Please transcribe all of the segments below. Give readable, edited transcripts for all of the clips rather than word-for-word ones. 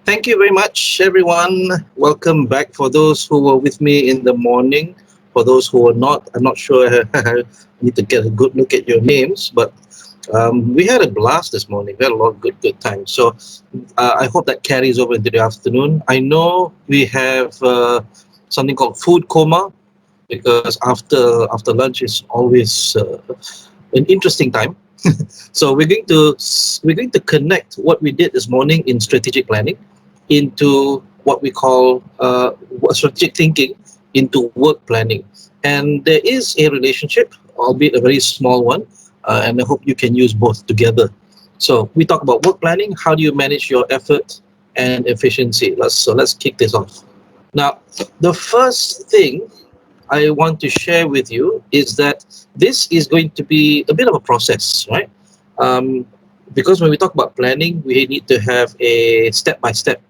Thank you very much, everyone. Welcome back. For those who were with me in the morning, for those who were not, I'm not sure. I need to get a good look at your names, but we had a blast this morning. We had a lot of good time. So I hope that carries over into the afternoon. I know we have something called food coma because after lunch is always an interesting time. So we're going to connect what we did this morning in strategic planning into what we call strategic thinking into work planning. And there is a relationship, albeit a very small one, and I hope you can use both together. So we talk about work planning. How do you manage your effort and efficiency? Let's kick this off. Now, the first thing I want to share with you is that this is going to be a bit of a process, right? Um, because when we talk about planning, we need to have a step-by-step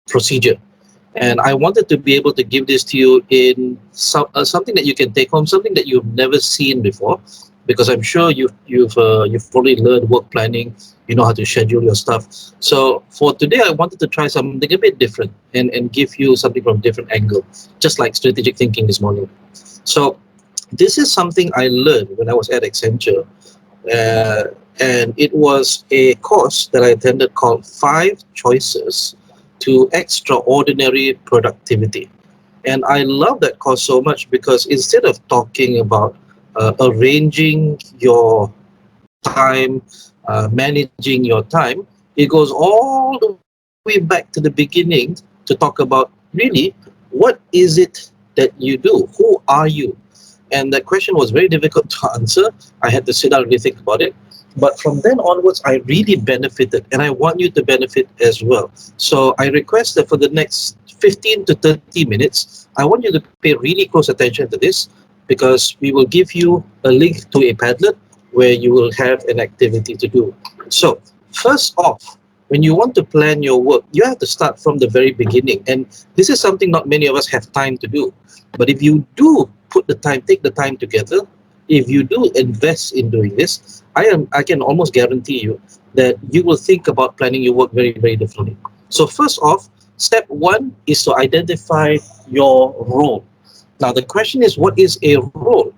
procedure. And I wanted to be able to give this to you in something that you can take home, something that you've never seen before, because I'm sure you've probably learned work planning. You know how to schedule your stuff. So for today, I wanted to try something a bit different and give you something from a different angle, just like strategic thinking this morning. So this is something I learned when I was at Accenture, uh, and it was a course that I attended called Five Choices to Extraordinary Productivity. And I love that course so much because instead of talking about arranging your time, managing your time, it goes all the way back to the beginning to talk about really what is it that you do? Who are you? And that question was very difficult to answer. I had to sit down and really think about it. But from then onwards, I really benefited, and I want you to benefit as well. So I request that for the next 15 to 30 minutes, I want you to pay really close attention to this because we will give you a link to a Padlet where you will have an activity to do. So first off, when you want to plan your work, you have to start from the very beginning. And this is something not many of us have time to do. But if you do put the time, take the time together, if you do invest in doing this, I can almost guarantee you that you will think about planning your work very, very differently. So first off, step one is to identify your role. Now the question is, what is a role?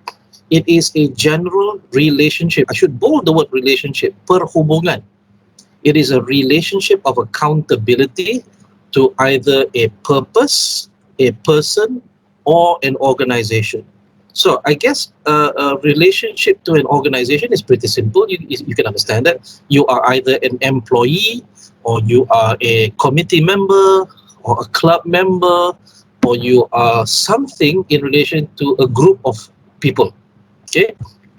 It is a general relationship. I should bold the word relationship, perhubungan. It is a relationship of accountability to either a purpose, a person, or an organization. So I guess a relationship to an organization is pretty simple. You can understand that. You are either an employee, or you are a committee member, or a club member, or you are something in relation to a group of people. Okay.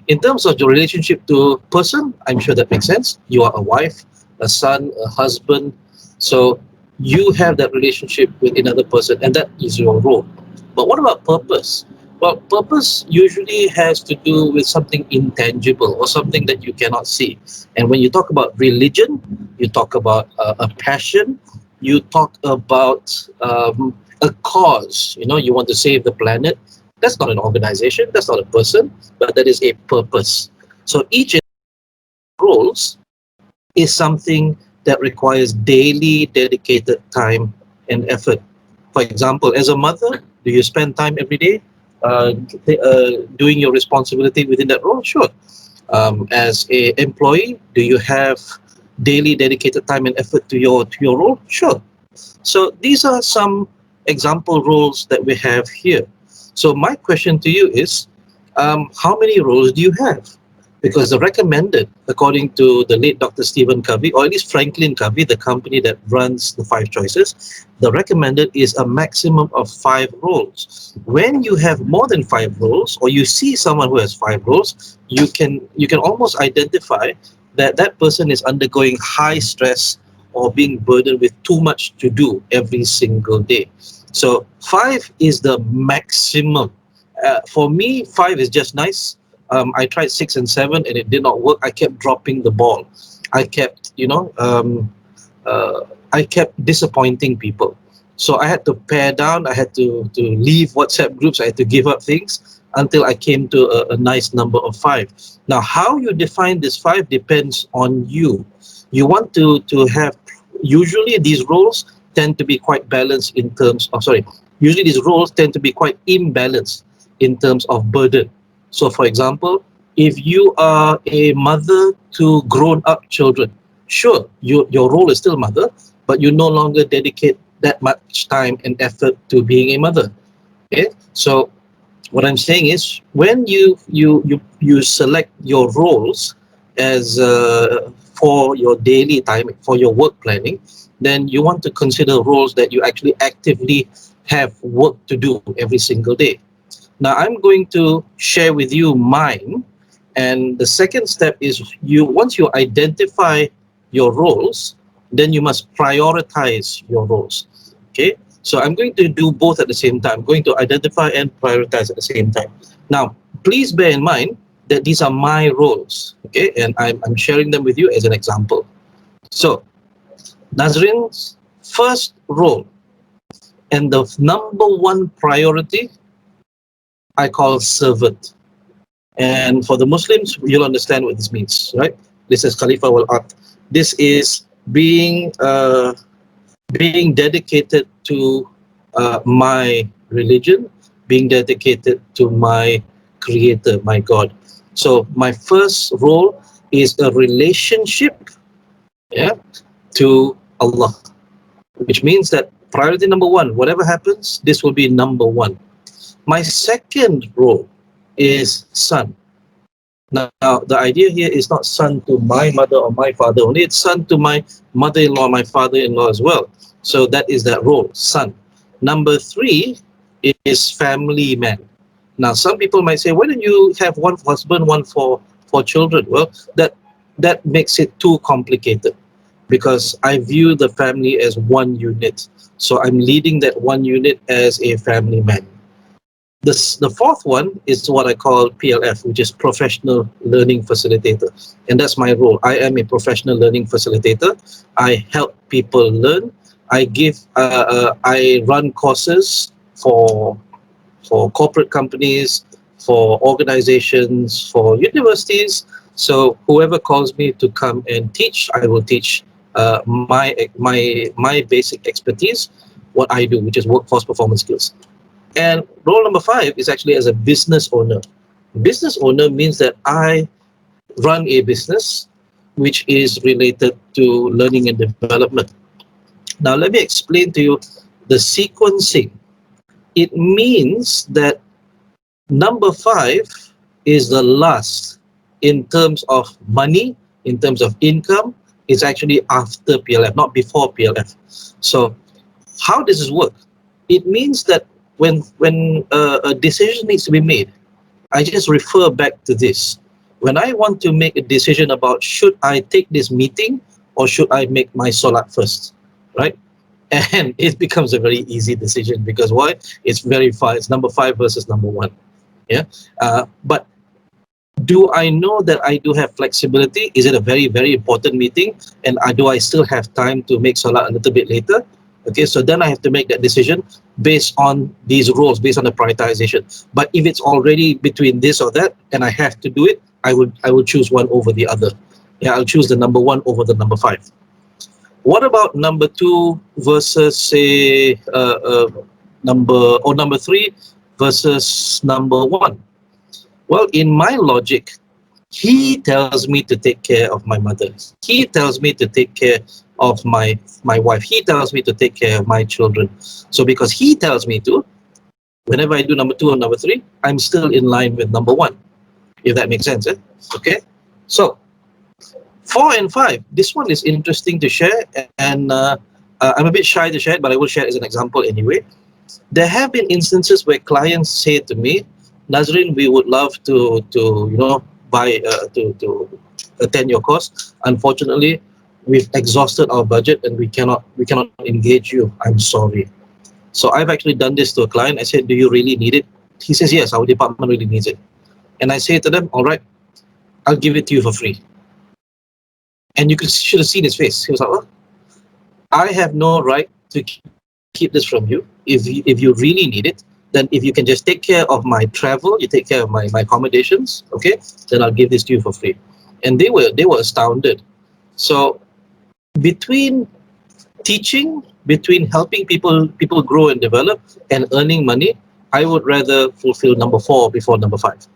In terms of your relationship to person, I'm sure that makes sense. You are a wife, a son, a husband. So you have that relationship with another person, and that is your role. But what about purpose? Well, purpose usually has to do with something intangible or something that you cannot see. And when you talk about religion, you talk about a passion, you talk about a cause. You know, you want to save the planet. That's not an organization, that's not a person, but that is a purpose. So each roles is something that requires daily dedicated time and effort. For example, as a mother, do you spend time every day doing your responsibility within that role? Sure. As a employee, do you have daily dedicated time and effort to your role? Sure. So these are some example roles that we have here. So my question to you is, how many roles do you have? Because the recommended, according to the late Dr. Stephen Covey, or at least Franklin Covey, the company that runs the Five Choices, the recommended is a maximum of 5 roles. When you have more than 5 roles, or you see someone who has 5 roles, you can almost identify that that person is undergoing high stress or being burdened with too much to do every single day. So 5 is the maximum. For me, 5 is just nice. I tried 6 and 7 and it did not work. I kept dropping the ball. I kept, I kept disappointing people. So I had to pare down. I had to leave WhatsApp groups. I had to give up things until I came to a nice number of 5. Now, how you define this 5 depends on you. You want to have, usually these roles, tend to be quite balanced in terms of, sorry, usually these roles tend to be quite imbalanced in terms of burden. So for example, if you are a mother to grown up children, sure, your role is still mother, but you no longer dedicate that much time and effort to being a mother. Okay, so what I'm saying is, when you select your roles as for your daily time, for your work planning, then you want to consider roles that you actually actively have work to do every single day. Now I'm going to share with you mine, and the second step is, you once you identify your roles, then you must prioritize your roles. Okay, so I'm going to do both at the same time. I'm going to identify and prioritize at the same time. Now please bear in mind that these are my roles, okay, and I'm sharing them with you as an example. So Nazrin's first role and the number one priority I call servant. And for the Muslims, you'll understand what this means, right? This is Khalifa wal Ard. This is being dedicated to my religion, being dedicated to my Creator, my God. So my first role is a relationship, yeah, to Allah, which means that priority number one, whatever happens, this will be number one. My second role is son. Now, the idea here is not son to my mother or my father only, it's son to my mother-in-law, my father-in-law as well. So that is that role, son. Number three is family man. Now, some people might say, why don't you have one for husband, one for children? Well, that makes it too complicated, because I view the family as one unit. So I'm leading that one unit as a family man. The fourth one is what I call PLF, which is Professional Learning Facilitator. And that's my role. I am a professional learning facilitator. I help people learn. I run courses for corporate companies, for organizations, for universities. So whoever calls me to come and teach, I will teach my basic expertise, what I do, which is workforce performance skills. And role number five is actually as a business owner. Business owner means that I run a business which is related to learning and development. Now, let me explain to you the sequencing. It means that number five is the last in terms of money, in terms of income, is actually after PLF, not before PLF. So how does this work? It means that when a decision needs to be made, I just refer back to this. When I want to make a decision about should I take this meeting or should I make my solat first, right? And it becomes a very easy decision, because why? It's very far. It's number five versus number one. Yeah. But do I know that I do have flexibility? Is it a very, very important meeting? And do I still have time to make salat a little bit later? Okay, so then I have to make that decision based on these roles, based on the prioritization. But if it's already between this or that, and I have to do it, I will choose one over the other. Yeah, I'll choose the number one over the number five. What about number two versus say number three versus number one? Well, in my logic, he tells me to take care of my mother. He tells me to take care of my wife. He tells me to take care of my children. So because he tells me to, whenever I do number two or number three, I'm still in line with number one, if that makes sense. Okay. So 4 and 5, this one is interesting to share, and I'm a bit shy to share it, but I will share it as an example anyway. There have been instances where clients say to me, Nadzrin, we would love to buy to attend your course. Unfortunately, we've exhausted our budget and we cannot engage you. I'm sorry. So I've actually done this to a client. I said, do you really need it? He says, yes, our department really needs it. And I say to them, all right, I'll give it to you for free. And should have seen his face. He was like, oh, I have no right to keep this from you. If you really need it, then if you can just take care of my travel, you take care of my accommodations, okay, then I'll give this to you for free. And they were astounded. So between teaching between helping people grow and develop and earning money, I would rather fulfill number 4 before number 5.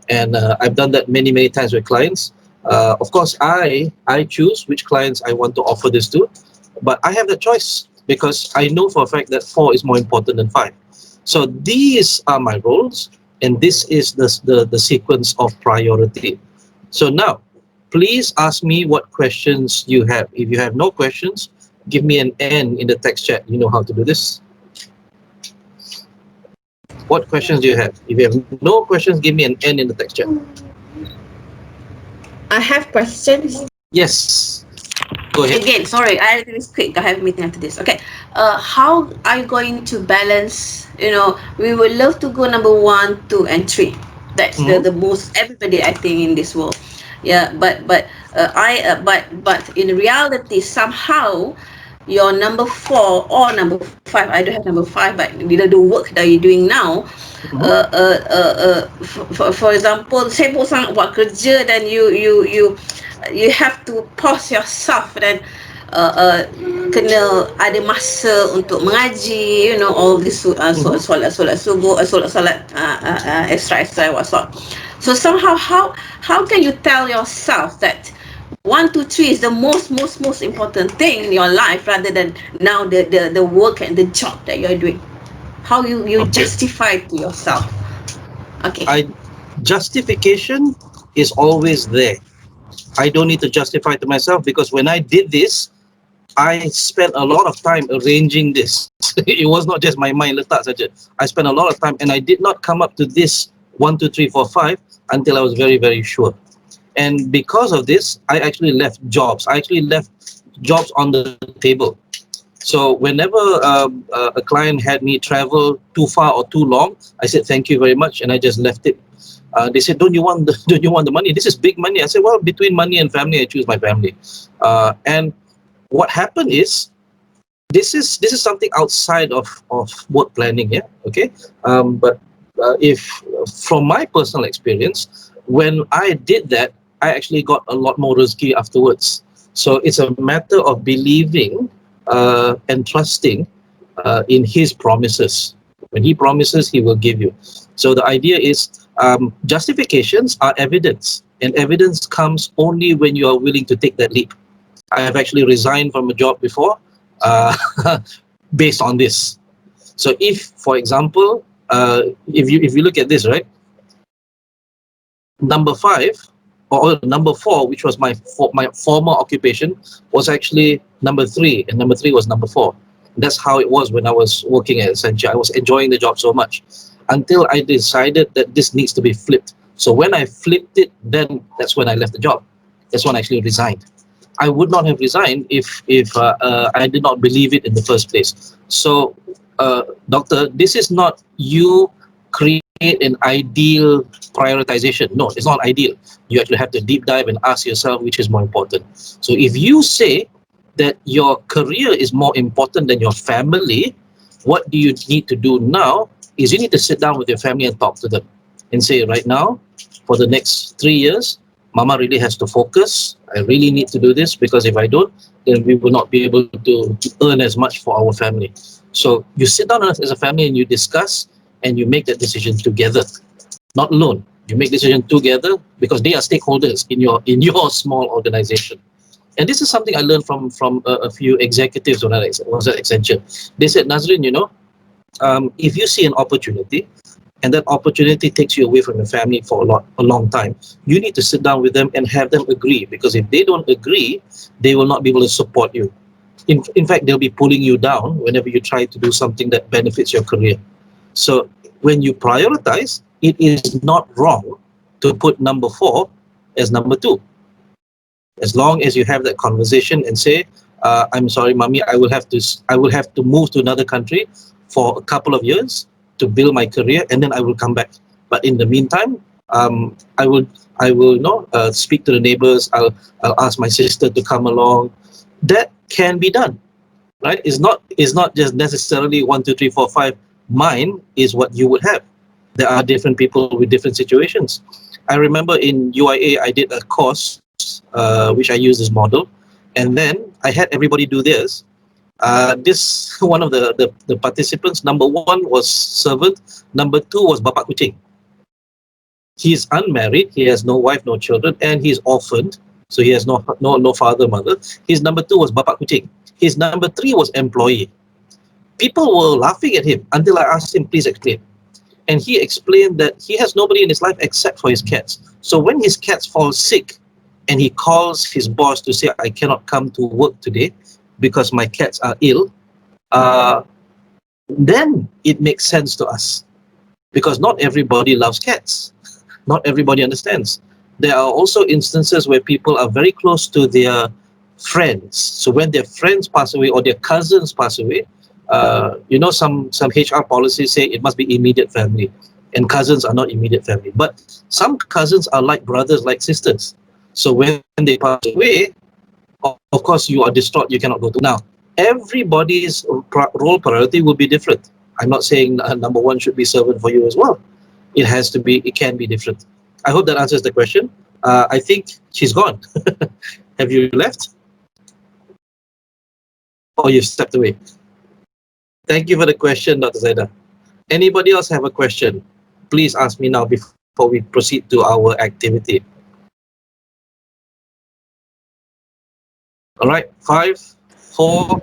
And I've done that many times with clients. Of course, I choose which clients I want to offer this to, but I have the choice because I know for a fact that 4 is more important than 5. So these are my roles, and this is the sequence of priority. So now, please ask me what questions you have. If you have no questions, give me an N in the text chat. You know how to do this. What questions do you have? If you have no questions, give me an N in the text chat. I have questions. Yes. Go ahead. Again, sorry, I this quick. I have a meeting after this. Okay. How are you going to balance? We would love to go number 1, 2, and 3. That's the most everybody I think in this world. Yeah, but in reality, somehow your number 4 or number 5. I don't have number 5, but the work that you're doing now. For example, saya pun sangat buat kerja dan you have to pause yourself dan kena ada masa untuk mengaji, all this solat subuh, solat extra what. So somehow, how can you tell yourself that 1, 2, 3 is the most important thing in your life rather than now the work and the job that you're doing? How you justify to yourself? Okay. Justification is always there. I don't need to justify to myself because when I did this, I spent a lot of time arranging this. It was not just my mind letak saja. I spent a lot of time and I did not come up to this 1, 2, 3, 4, 5 until I was very sure. And because of this, I actually left jobs. I actually left jobs on the table. So whenever a client had me travel too far or too long, I said thank you very much, and I just left it. They said, don't you want the money? This is big money. I said, well, between money and family, I choose my family. And what happened is, this is something outside of work planning, yeah, okay. But if from my personal experience, when I did that, I actually got a lot more rizki afterwards. So it's a matter of believing and trusting in his promises. When he promises, he will give you. So the idea is, justifications are evidence, and evidence comes only when you are willing to take that leap. I have actually resigned from a job before based on this. So if, for example, if you look at this, right, number 5 or number 4, which was my former occupation, was actually number 3, and number 3 was number 4. That's how it was when I was working at Accenture. I was enjoying the job so much until I decided that this needs to be flipped. So when I flipped it, then that's when I left the job. That's when I actually resigned. I would not have resigned if I did not believe it in the first place. So, Doctor, this is not you create an ideal prioritization. No, it's not ideal. You actually have to deep dive and ask yourself which is more important. So if you say that your career is more important than your family, what do you need to do now is you need to sit down with your family and talk to them and say, right now, for the next 3 years, Mama really has to focus. I really need to do this because if I don't, then we will not be able to earn as much for our family. So you sit down as a family and you discuss and you make that decision together, not alone. You make decision together because they are stakeholders in your small organization. And this is something I learned from a few executives when I was at Accenture. They said, Nadzrin, if you see an opportunity and that opportunity takes you away from your family for a long time, you need to sit down with them and have them agree, because if they don't agree, they will not be able to support you. In fact, they'll be pulling you down whenever you try to do something that benefits your career. So when you prioritize, it is not wrong to put number 4 as number 2. As long as you have that conversation and say, I'm sorry, Mommy, I will have to move to another country for a couple of years to build my career, and then I will come back. But in the meantime, I will speak to the neighbors. I'll ask my sister to come along. That can be done, right? It's not just necessarily 1, 2, 3, 4, 5. Mine is what you would have. There are different people with different situations. I remember in UIA, I did a course which I used this model, and then I had everybody do this. This one of the participants, number one was servant, number two was bapak kucing. He is unmarried, he has no wife, no children, and he's orphaned, so he has no father, mother. His number two was bapak kucing. His number three was employee. People were laughing at him until I asked him, please explain. And he explained that he has nobody in his life except for his cats. So when his cats fall sick and he calls his boss to say, I cannot come to work today because my cats are ill, then it makes sense to us. Because not everybody loves cats. Not everybody understands. There are also instances where people are very close to their friends. So when their friends pass away or their cousins pass away, some HR policies say it must be immediate family, and cousins are not immediate family. But some cousins are like brothers, like sisters. So when they pass away, of course you are distraught, you cannot go to. Now, everybody's role priority will be different. I'm not saying number one should be servant for you as well. It can be different. I hope that answers the question. I think she's gone. Have you left? Or you've stepped away? Thank you for the question, Dr. Zaida. Anybody else have a question? Please ask me now before we proceed to our activity. All right, 5, 4,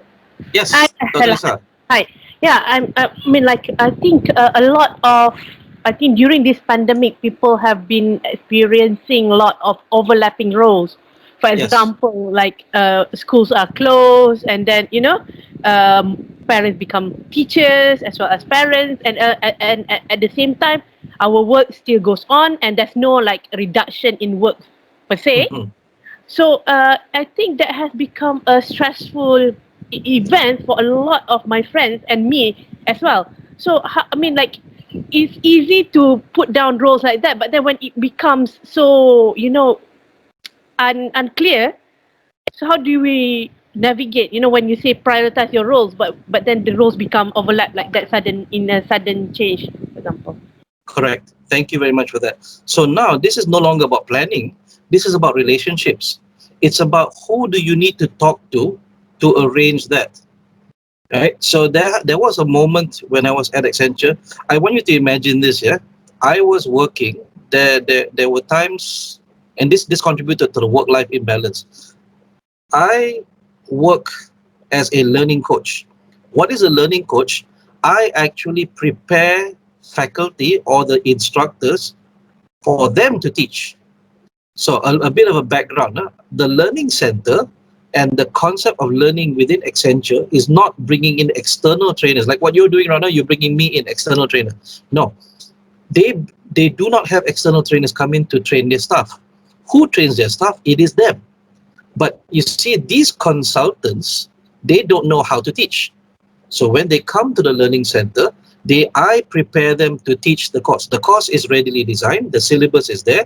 yes, Dr. Lisa. Hi. Yeah, I mean, like, I think a lot of, I think during this pandemic, people have been experiencing a lot of overlapping roles. For Yes. example, like schools are closed, and then parents become teachers as well as parents, and at the same time, our work still goes on, and there's no like reduction in work per se. Mhm. So I think that has become a stressful event for a lot of my friends and me as well. So I mean, like, it's easy to put down roles like that, but then when it becomes so unclear, so how do we navigate? When you say prioritize your roles, but then the roles become overlap like that in a sudden change, for example. Correct. Thank you very much for that. So now this is no longer about planning. This is about relationships. It's about who do you need to talk to arrange that. Right. So there was a moment when I was at Accenture. I want you to imagine this. Yeah, I was working. There were times, and this contributed to the work-life imbalance. I work as a learning coach. What is a learning coach? I actually prepare faculty or the instructors for them to teach. So a bit of a background. The learning center and the concept of learning within Accenture is not bringing in external trainers. Like what you're doing right now, you're bringing me in external trainer. No, they do not have external trainers come in to train their staff. Who trains their staff? It is them. But you see, these consultants, they don't know how to teach. So when they come to the learning center, I prepare them to teach the course. The course is readily designed. The syllabus is there.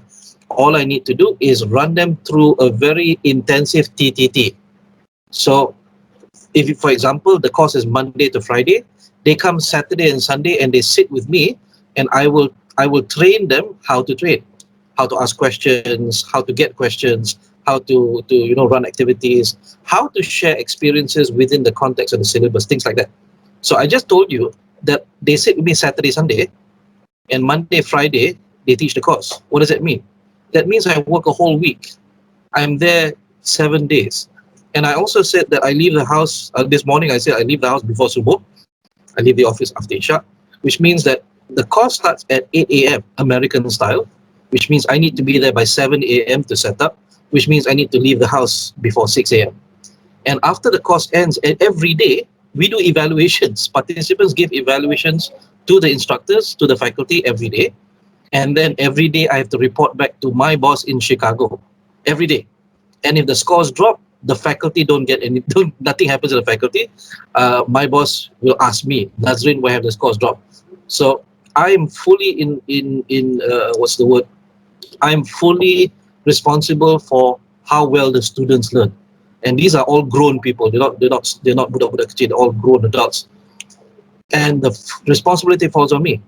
All I need to do is run them through a very intensive TTT. So if, for example, the course is Monday to Friday, they come Saturday and Sunday and they sit with me, and I will train them how to train, how to ask questions, how to get questions, how to run activities, how to share experiences within the context of the syllabus, things like that. So I just told you that they sit with me Saturday, Sunday, and Monday, Friday, they teach the course. What does that mean? That means I work a whole week. I'm there 7 days. And I also said that I leave the house, this morning I said I leave the house before Subuh. I leave the office after Isha, which means that the course starts at 8 a.m. American style, which means I need to be there by 7 a.m. to set up, which means I need to leave the house before 6 a.m. And after the course ends, every day, we do evaluations. Participants give evaluations to the instructors, to the faculty every day. And then every day I have to report back to my boss in Chicago, every day. And if the scores drop, the faculty don't get nothing happens to the faculty. My boss will ask me, Nadzrin, why have the scores dropped? So I'm fully what's the word? I'm fully responsible for how well the students learn. And these are all grown people. They're not budak-budak kecil, they're all grown adults. And the responsibility falls on me.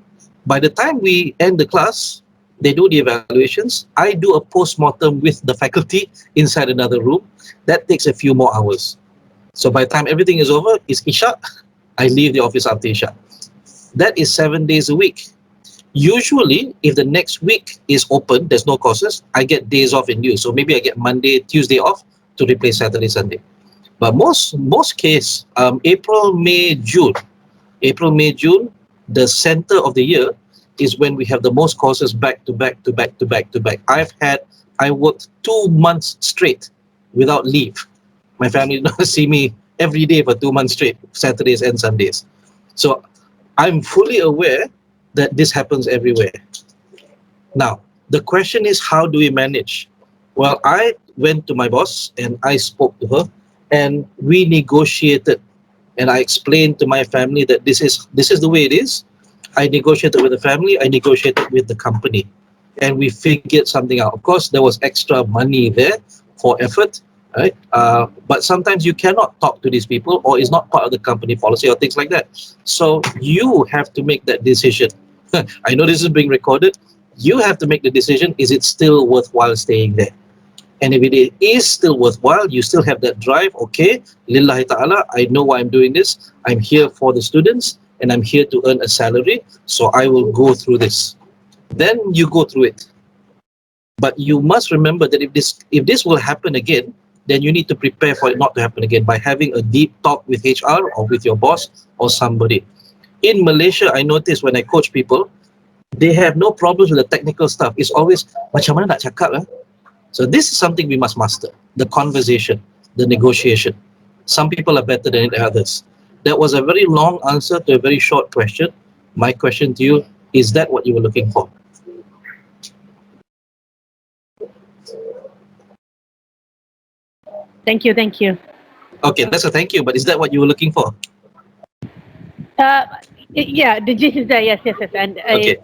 By the time we end the class, they do the evaluations. I do a post-mortem with the faculty inside another room. That takes a few more hours. So by the time everything is over, it's Isha, I leave the office after Isha. That is 7 days a week. Usually, if the next week is open, there's no courses, I get days off in lieu. So maybe I get Monday, Tuesday off to replace Saturday, Sunday. But most case, April, May, June, the center of the year is when we have the most courses back to back to back to back to back. I worked 2 months straight without leave. My family did not see me every day for 2 months straight, Saturdays and Sundays. So I'm fully aware that this happens everywhere. Now, the question is, how do we manage? Well, I went to my boss and I spoke to her and we negotiated, and I explained to my family that this is the way it is. I negotiated with the family, I negotiated with the company, and we figured something out. Of course, there was extra money there for effort, right? But sometimes you cannot talk to these people, or it's not part of the company policy or things like that. So you have to make that decision. I know this is being recorded. You have to make the decision, is it still worthwhile staying there? And if it is still worthwhile, you still have that drive, okay, lillahi ta'ala, I know why I'm doing this. I'm here for the students and I'm here to earn a salary, so I will go through this. Then you go through it. But you must remember that if this will happen again, then you need to prepare for it not to happen again by having a deep talk with HR or with your boss or somebody. In Malaysia, I notice when I coach people, they have no problems with the technical stuff. It's always, macam mana nak cakap lah? So this is something we must master, the conversation, the negotiation. Some people are better than others. That was a very long answer to a very short question. My question to you, is that what you were looking for? Thank you. Okay, that's a thank you, but is that what you were looking for? Yeah, the gist is there. Yes. And Okay.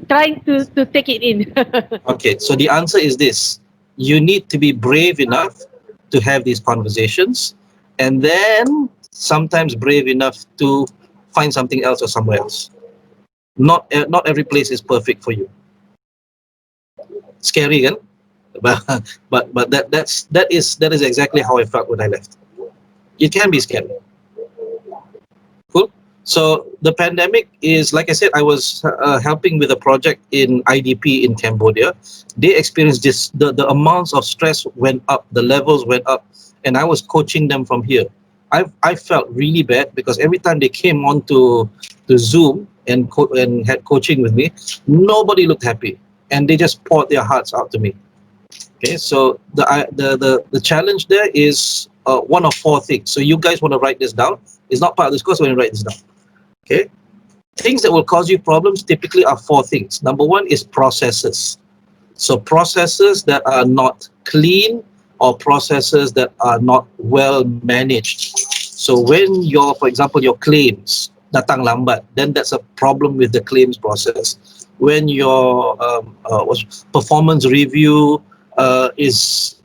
trying to take it in. Okay, so the answer is this. You need to be brave enough to have these conversations, and then sometimes brave enough to find something else or somewhere else. Not every place is perfect for you. Scary, kan? But that is exactly how I felt when I left. It can be scary. Cool. So the pandemic is, like I said, I was helping with a project in IDP in Cambodia. They experienced this, the amounts of stress went up, the levels went up, and I was coaching them from here. I felt really bad because every time they came on to Zoom and had coaching with me, nobody looked happy, and they just poured their hearts out to me. Okay, so the challenge there is one of four things. So you guys want to write this down. It's not part of this course when you write this down. Okay, things that will cause you problems typically are four things. Number one is processes. So processes that are not clean or processes that are not well managed. So when for example, your claims datang lambat, then that's a problem with the claims process. When your performance review is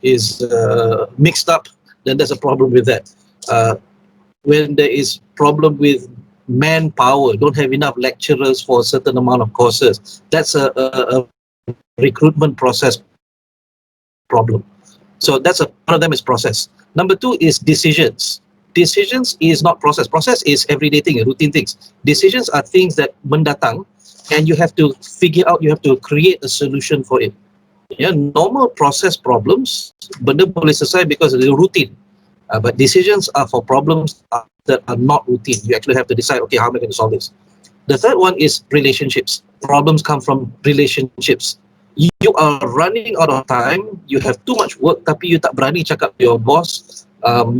mixed up, then there's a problem with that. When there is problem with manpower, don't have enough lecturers for a certain amount of courses, that's a recruitment process problem. So one of them is process. Number two is decisions. Decisions is not process. Process is everyday thing, routine things. Decisions are things that mendatang, and you have to figure out, you have to create a solution for it. Yeah, normal process problems, benda boleh selesai because it's routine. But decisions are for problems that are not routine. You actually have to decide, okay, how am I going to solve this? The third one is relationships. Problems come from relationships. You are running out of time, you have too much work, tapi you tak berani cakap to your boss,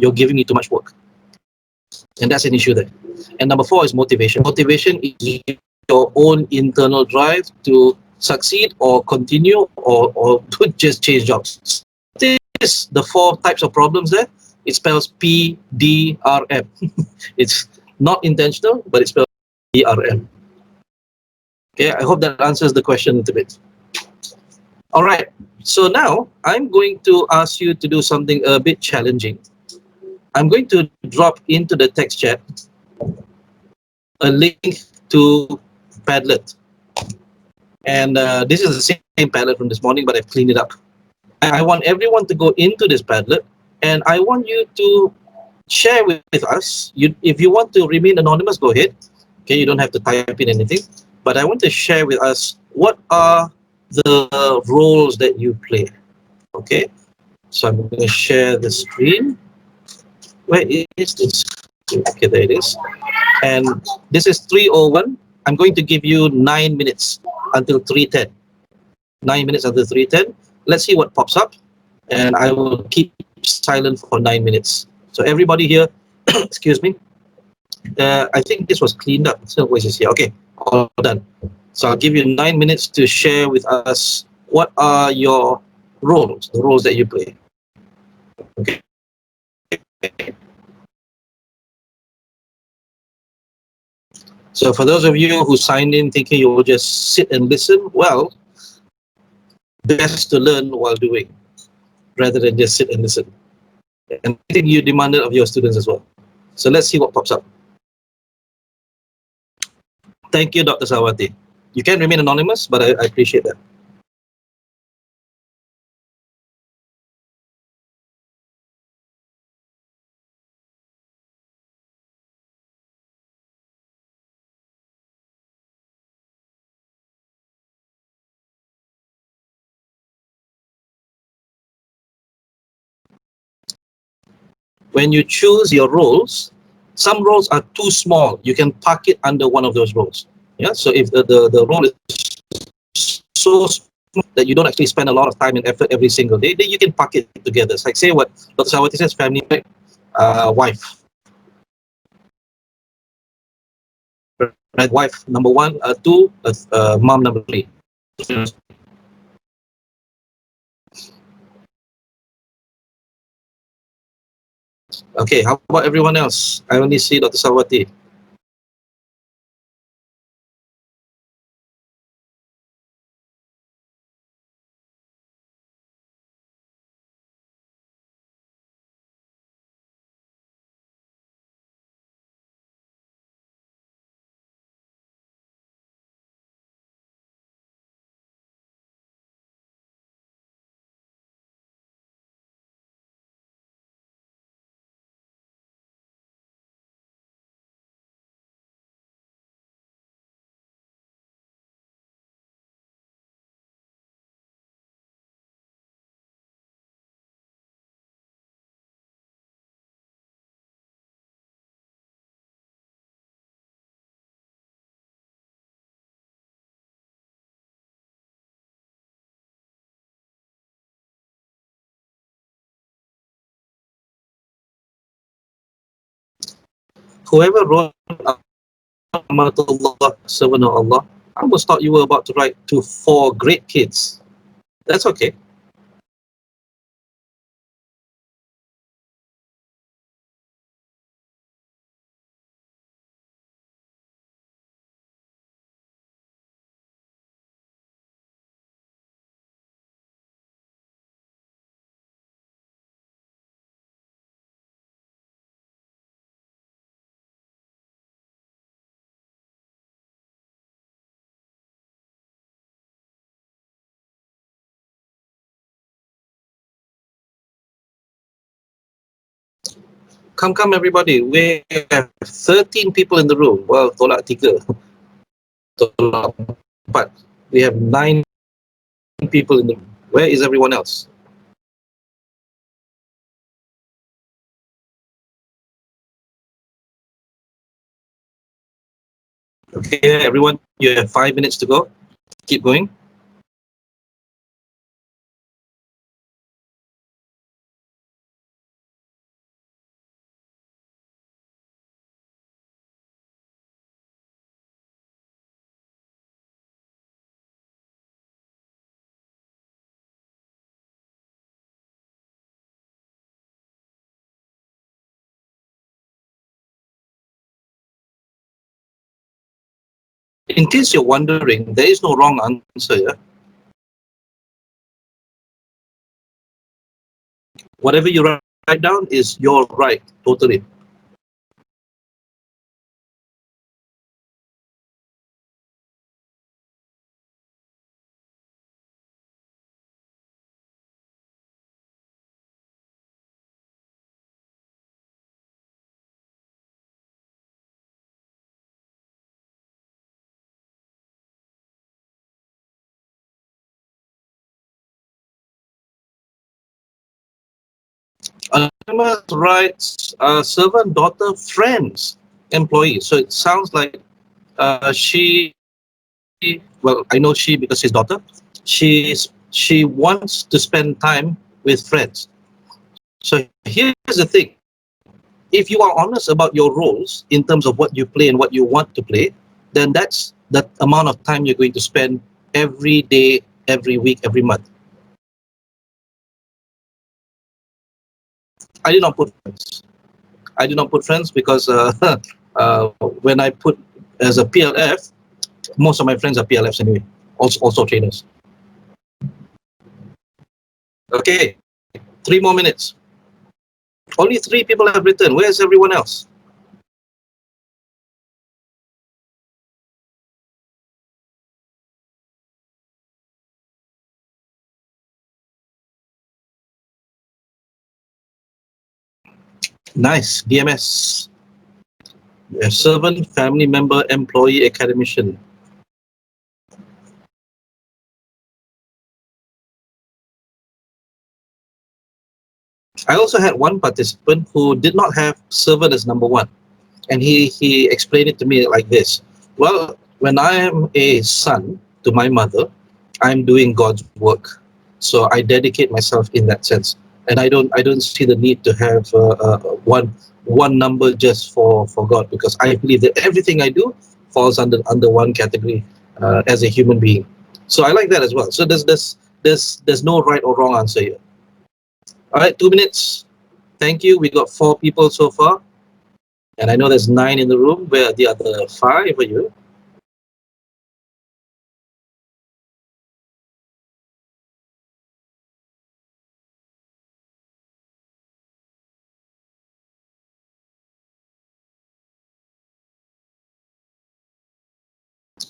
you're giving me too much work. And that's an issue there. And number four is motivation. Motivation is your own internal drive to succeed or continue or to just change jobs. This, the four types of problems there, it spells PDRM. It's not intentional, but it spells PDRM. Okay, I hope that answers the question a little bit. All right, so now I'm going to ask you to do something a bit challenging. I'm going to drop into the text chat a link to Padlet. And this is the same Padlet from this morning, but I've cleaned it up. I want everyone to go into this Padlet, and I want you to share with us. If you want to remain anonymous, go ahead. Okay, you don't have to type in anything. But I want to share with us what are the roles that you play. Okay, so I'm going to share the screen. Where is this? Okay, there it is. And this is 3:01. I'm going to give you 9 minutes until 3:10. 9 minutes until 3:10. Let's see what pops up. And I will keep silent for 9 minutes. So everybody here, excuse me. I think this was cleaned up. So voice is here. Okay, all done. So I'll give you 9 minutes to share with us what are your roles, the roles that you play. Okay. So for those of you who signed in thinking you will just sit and listen, well, best to learn while doing rather than just sit and listen. And I think you demanded of your students as well. So let's see what pops up. Thank you, Dr. Sawati. You can remain anonymous, but I appreciate that. When you choose your roles, some roles are too small. You can park it under one of those roles. Yeah. So if the role is so small that you don't actually spend a lot of time and effort every single day, then you can park it together. It's like say what Dr. Sawati says, family, right? Wife. Right, wife number one, two, mom number three. Okay, how about everyone else? I only see Dr. Sawati. Whoever wrote Amatullah, servant of Allah, I almost thought you were about to write to 4 great kids. That's okay. Come, everybody. We have 13 people in the room. Well, tolak 3. Tolak 4. We have 9 people in the room. Where is everyone else? Okay, everyone, you have 5 minutes to go. Keep going. In case you're wondering, there is no wrong answer. Yeah? Whatever you write down is your right, totally. Anonymous writes, servant, daughter, friends, employee. So it sounds like she, well, I know she because she's daughter. She wants to spend time with friends. So here's the thing. If you are honest about your roles in terms of what you play and what you want to play, then that's the amount of time you're going to spend every day, every week, every month. I did not put friends. I did not put friends because when I put as a PLF, most of my friends are PLFs anyway, also trainers. Okay, 3 more minutes. Only 3 people have written. Where's everyone else? Nice, DMS. A servant, family member, employee, academician. I also had one participant who did not have servant as number 1. And he explained it to me like this. Well, when I am a son to my mother, I'm doing God's work. So I dedicate myself in that sense. And I don't see the need to have one number just for God, because I believe that everything I do falls under one category as a human being. So I like that as well. So there's no right or wrong answer here. All right, 2 minutes. Thank you. We got 4 people so far. And I know there's 9 in the room. Where are the other 5 are you?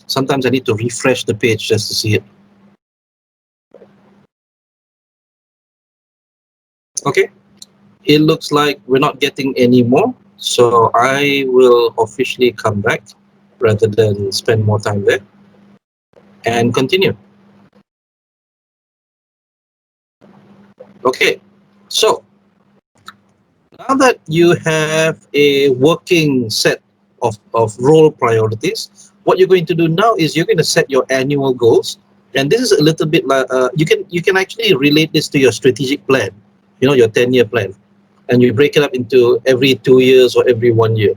Sometimes I need to refresh the page just to see it. Okay. It looks like we're not getting any more. So I will officially come back rather than spend more time there and continue. Okay. So now that you have a working set of role priorities, what you're going to do now is you're going to set your annual goals. And this is a little bit like you can actually relate this to your strategic plan, your 10-year plan, and you break it up into every 2 years or every 1 year.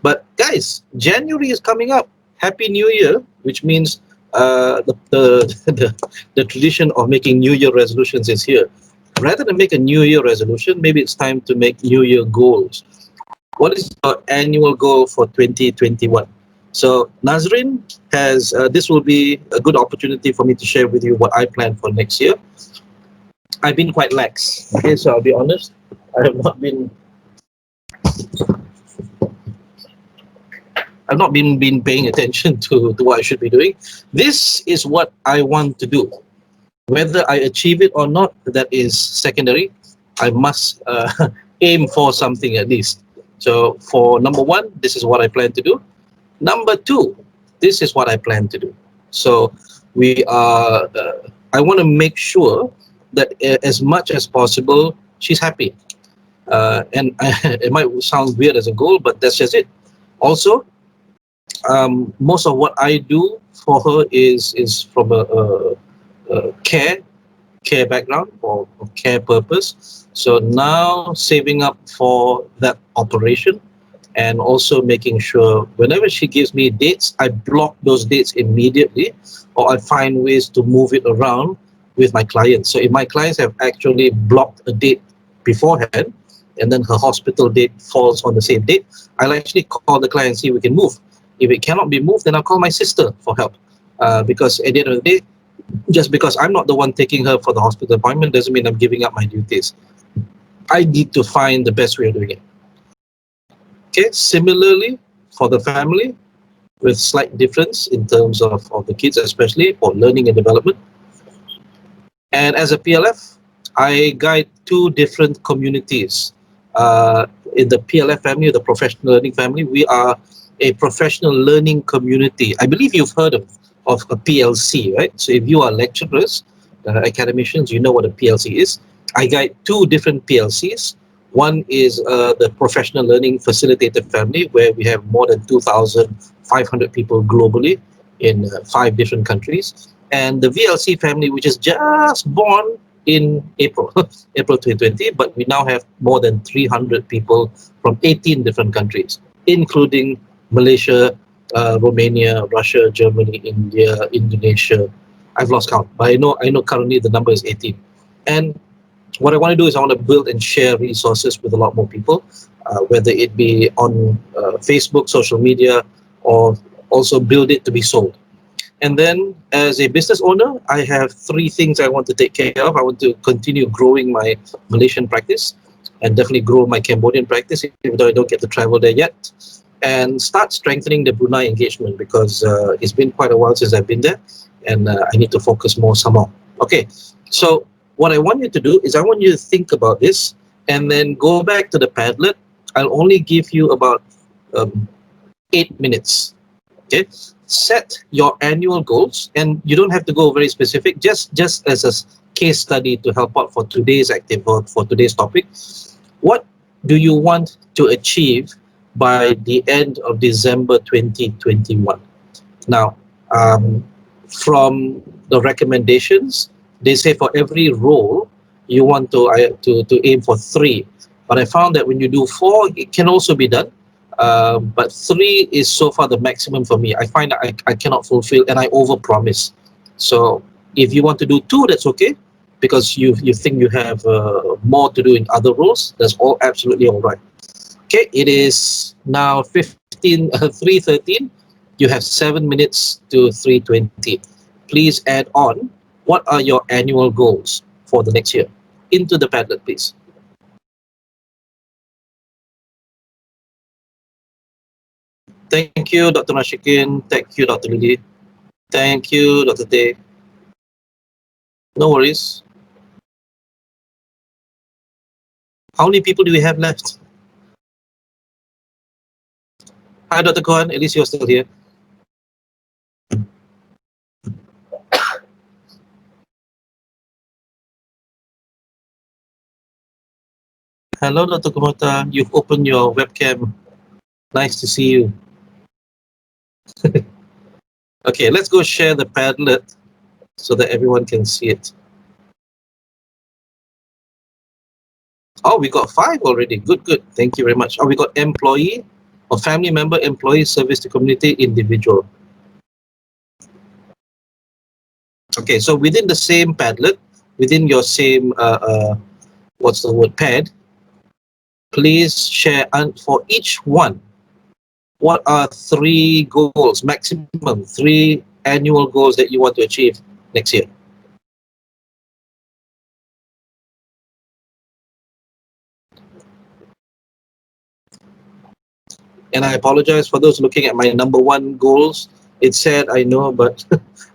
But guys, January is coming up. Happy New Year, which means the tradition of making New Year resolutions is here. Rather than make a New Year resolution, maybe it's time to make New Year goals. What is your annual goal for 2021? So Nadzrin has, this will be a good opportunity for me to share with you what I plan for next year. I've been quite lax, okay, so I'll be honest. I've not been paying attention to what I should be doing. This is what I want to do. Whether I achieve it or not, that is secondary. I must aim for something at least. So for number 1, this is what I plan to do. Number 2, this is what I plan to do. So we are. I want to make sure that as much as possible, she's happy. And it might sound weird as a goal, but that's just it. Also, most of what I do for her is from a care background or care purpose. So now saving up for that operation, and also making sure whenever she gives me dates, I block those dates immediately, or I find ways to move it around with my clients. So if my clients have actually blocked a date beforehand, and then her hospital date falls on the same date, I'll actually call the client and see if we can move. If it cannot be moved, then I'll call my sister for help. Because at the end of the day, just because I'm not the one taking her for the hospital appointment doesn't mean I'm giving up my duties. I need to find the best way of doing it. Okay, similarly for the family, with slight difference in terms of the kids, especially for learning and development. And as a PLF, I guide 2 different communities. In the PLF family, the professional learning family, we are a professional learning community. I believe you've heard of a PLC, right? So if you are lecturers, academicians, you know what a PLC is. I guide 2 different PLCs. One is the professional learning facilitator family, where we have more than 2,500 people globally in 5 different countries. And the VLC family, which is just born in April, April 2020, but we now have more than 300 people from 18 different countries, including Malaysia, Romania, Russia, Germany, India, Indonesia. I've lost count, but I know currently the number is 18. And what I want to do is I want to build and share resources with a lot more people, whether it be on Facebook, social media, or also build it to be sold. And then as a business owner, I have 3 things I want to take care of. I want to continue growing my Malaysian practice and definitely grow my Cambodian practice, even though I don't get to travel there yet, and start strengthening the Brunei engagement, because it's been quite a while since I've been there, and I need to focus more somehow. Okay, so what I want you to do is I want you to think about this and then go back to the Padlet. I'll only give you about um, 8 minutes. Okay, set your annual goals, and you don't have to go very specific. Just as a case study to help out for today's active or for today's topic. What do you want to achieve by the end of December 2021? Now, from the recommendations, they say for every role you want to aim for 3. But I found that when you do 4, it can also be done. But 3 is so far the maximum for me. I find that I cannot fulfill and I overpromise. So if you want to do 2, that's okay, because you think you have more to do in other roles. That's all absolutely all right. Okay, it is now 3:13. You have 7 minutes to 3:20. Please add on, what are your annual goals for the next year into the Padlet, please. Thank you, Dr. Nashikin. Thank you, Dr. Lily. Thank you, Dr. Tay. No worries. How many people do we have left? Hi, Dr. Cohen. At least you're still here. Hello, Dr. Kumota. You've opened your webcam. Nice to see you. Okay, let's go share the Padlet so that everyone can see it. Oh, we got 5 already. Good, good. Thank you very much. Oh, we got employee or family member, employee, service to community, individual. Okay, so within the same Padlet, within your same, what's the word, pad, please share for each one, what are 3 goals, maximum 3 annual goals that you want to achieve next year? And I apologize for those looking at my number 1 goals. It's sad, I know, but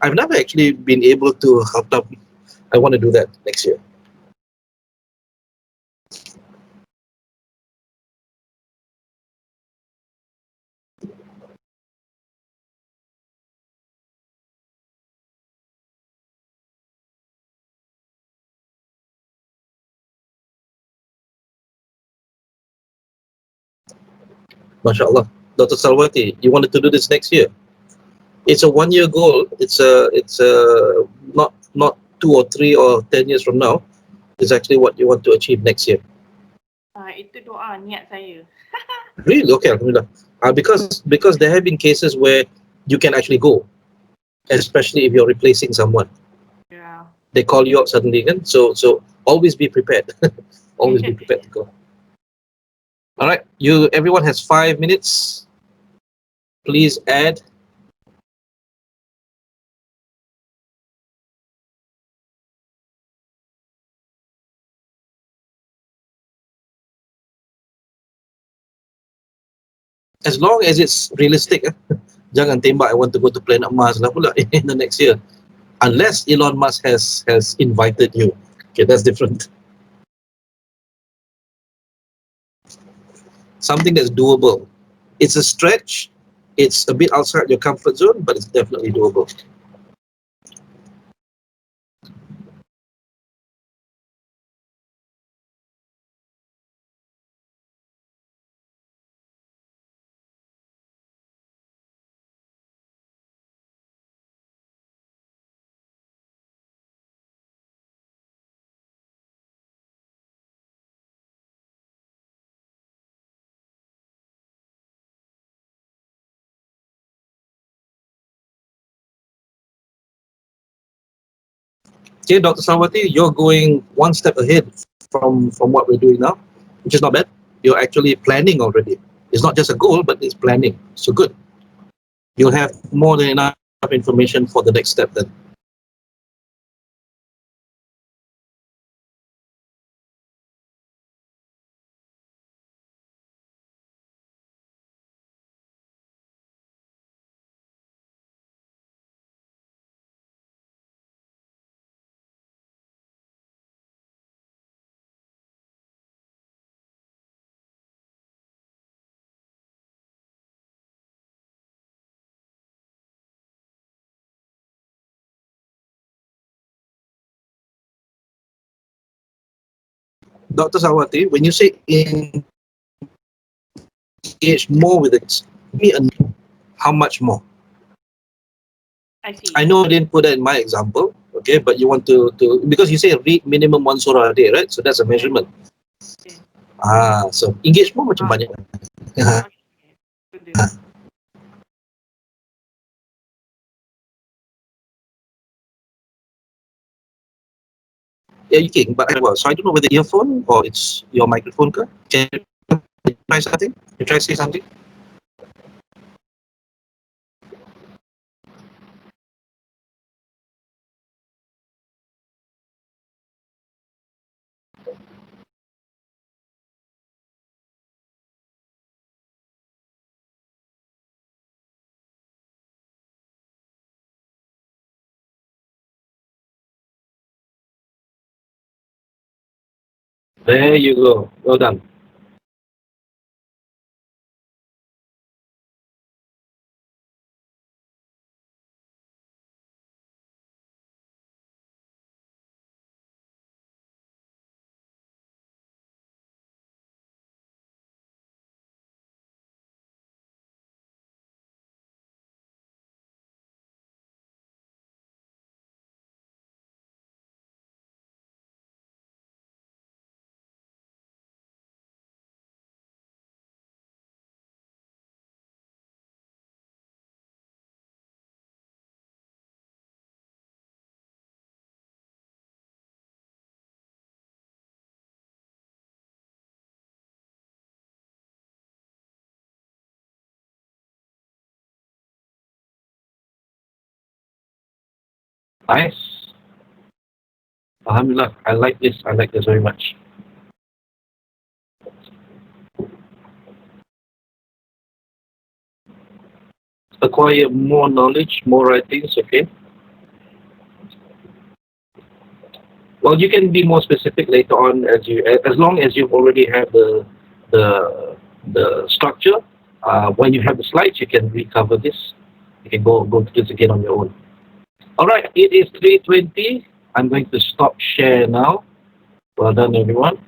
I've never actually been able to help up. I want to do that next year. MashaAllah. Dr. Salwati, you wanted to do this next year? It's a 1-year goal. It's not 2 or 3 or 10 years from now. It's actually what you want to achieve next year. Itu doa niat saya. Really? Okay, Alhamdulillah. Because there have been cases where you can actually go, especially if you're replacing someone. Yeah. They call you out suddenly again. So always be prepared. Always be prepared to go. All right, everyone has 5 minutes. Please add. As long as it's realistic. Jangan tembak, I want to go to planet Mars lah pula in the next year. Unless Elon Musk has invited you. Okay, that's different. Something that's doable. It's a stretch. It's a bit outside your comfort zone, but it's definitely doable. Okay, Dr. Sawati, you're going one step ahead from what we're doing now, which is not bad. You're actually planning already. It's not just a goal, but it's planning. So good. You'll have more than enough information for the next step then. Dr. Sawati, when you say engage more with it, me and how much more? I see. I know I didn't put that in my example, okay, but you want to because you say read minimum one surah a day, right? So that's a measurement. So engage more macam banyak. Yeah, you can, but so I don't know whether earphone or it's your microphone. Can you try something? You try to say something? There you go. Well done. Nice. Alhamdulillah. I like this. I like this very much. Acquire more knowledge, more writings, okay? Well, you can be more specific later on as long as you already have the the structure. When you have the slides, you can recover this. You can go to this again on your own. All right, it is 3:20. I'm going to stop share now. Well done, everyone.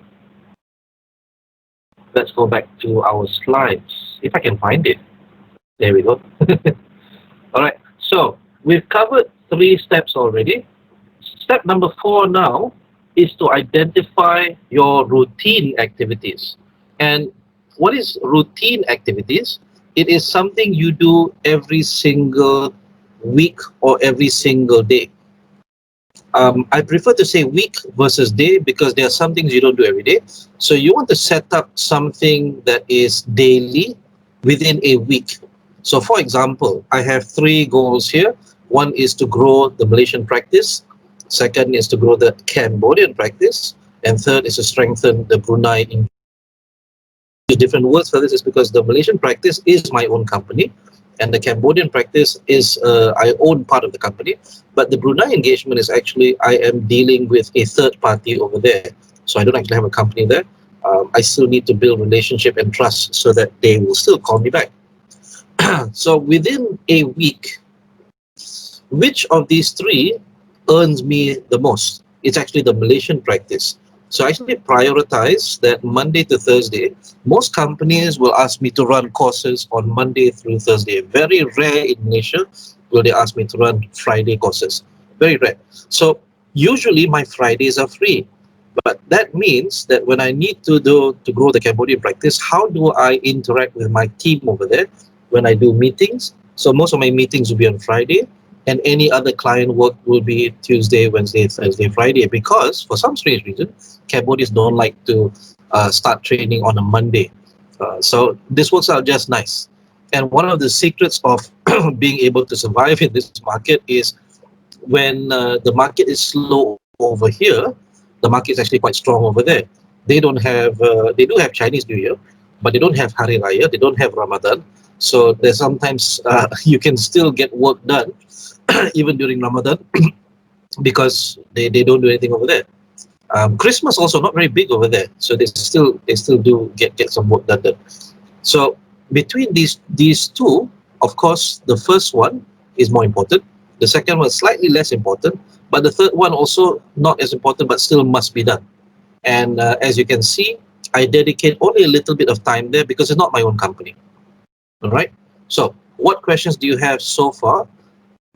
Let's go back to our slides if I can find it. There we go. All right, so we've covered 3 steps already. Step number 4 now is to identify your routine activities. And what is routine activities? It is something you do every single week or every single day. I prefer to say week versus day because there are some things you don't do every day. So you want to set up something that is daily within a week. So for example, I have 3 goals here. One is to grow the Malaysian practice. Second is to grow the Cambodian practice. And third is to strengthen the Brunei. Different words for this is because the Malaysian practice is my own company and the Cambodian practice is I own part of the company, but the Brunei engagement is actually I am dealing with a third party over there, so I don't actually have a company there. I still need to build relationship and trust so that they will still call me back. So within a week, which of these 3 earns me the most? It's actually the Malaysian practice. So I actually prioritize that Monday to Thursday. Most companies will ask me to run courses on Monday through Thursday. Very rare in Malaysia will they ask me to run Friday courses. Very rare. So usually my Fridays are free. But that means that when I need to grow the Cambodian practice, how do I interact with my team over there when I do meetings? So most of my meetings will be on Friday. and any other client work will be Tuesday, Wednesday, Thursday, Friday, because for some strange reason, Cambodians don't like to start training on a Monday. So this works out just nice. And one of the secrets of being able to survive in this market is when the market is slow over here, the market is actually quite strong over there. They don't have, they do have Chinese New Year, but they don't have Hari Raya, they don't have Ramadan. So there's sometimes you can still get work done even during Ramadan because they don't do anything over there. Christmas also not very big over there, so they still do get some work done. So between these two, of course, the first one is more important. The second one is slightly less important, but the third one also not as important, but still must be done. And as you can see, I dedicate only a little bit of time there because it's not my own company. All right. So what questions do you have so far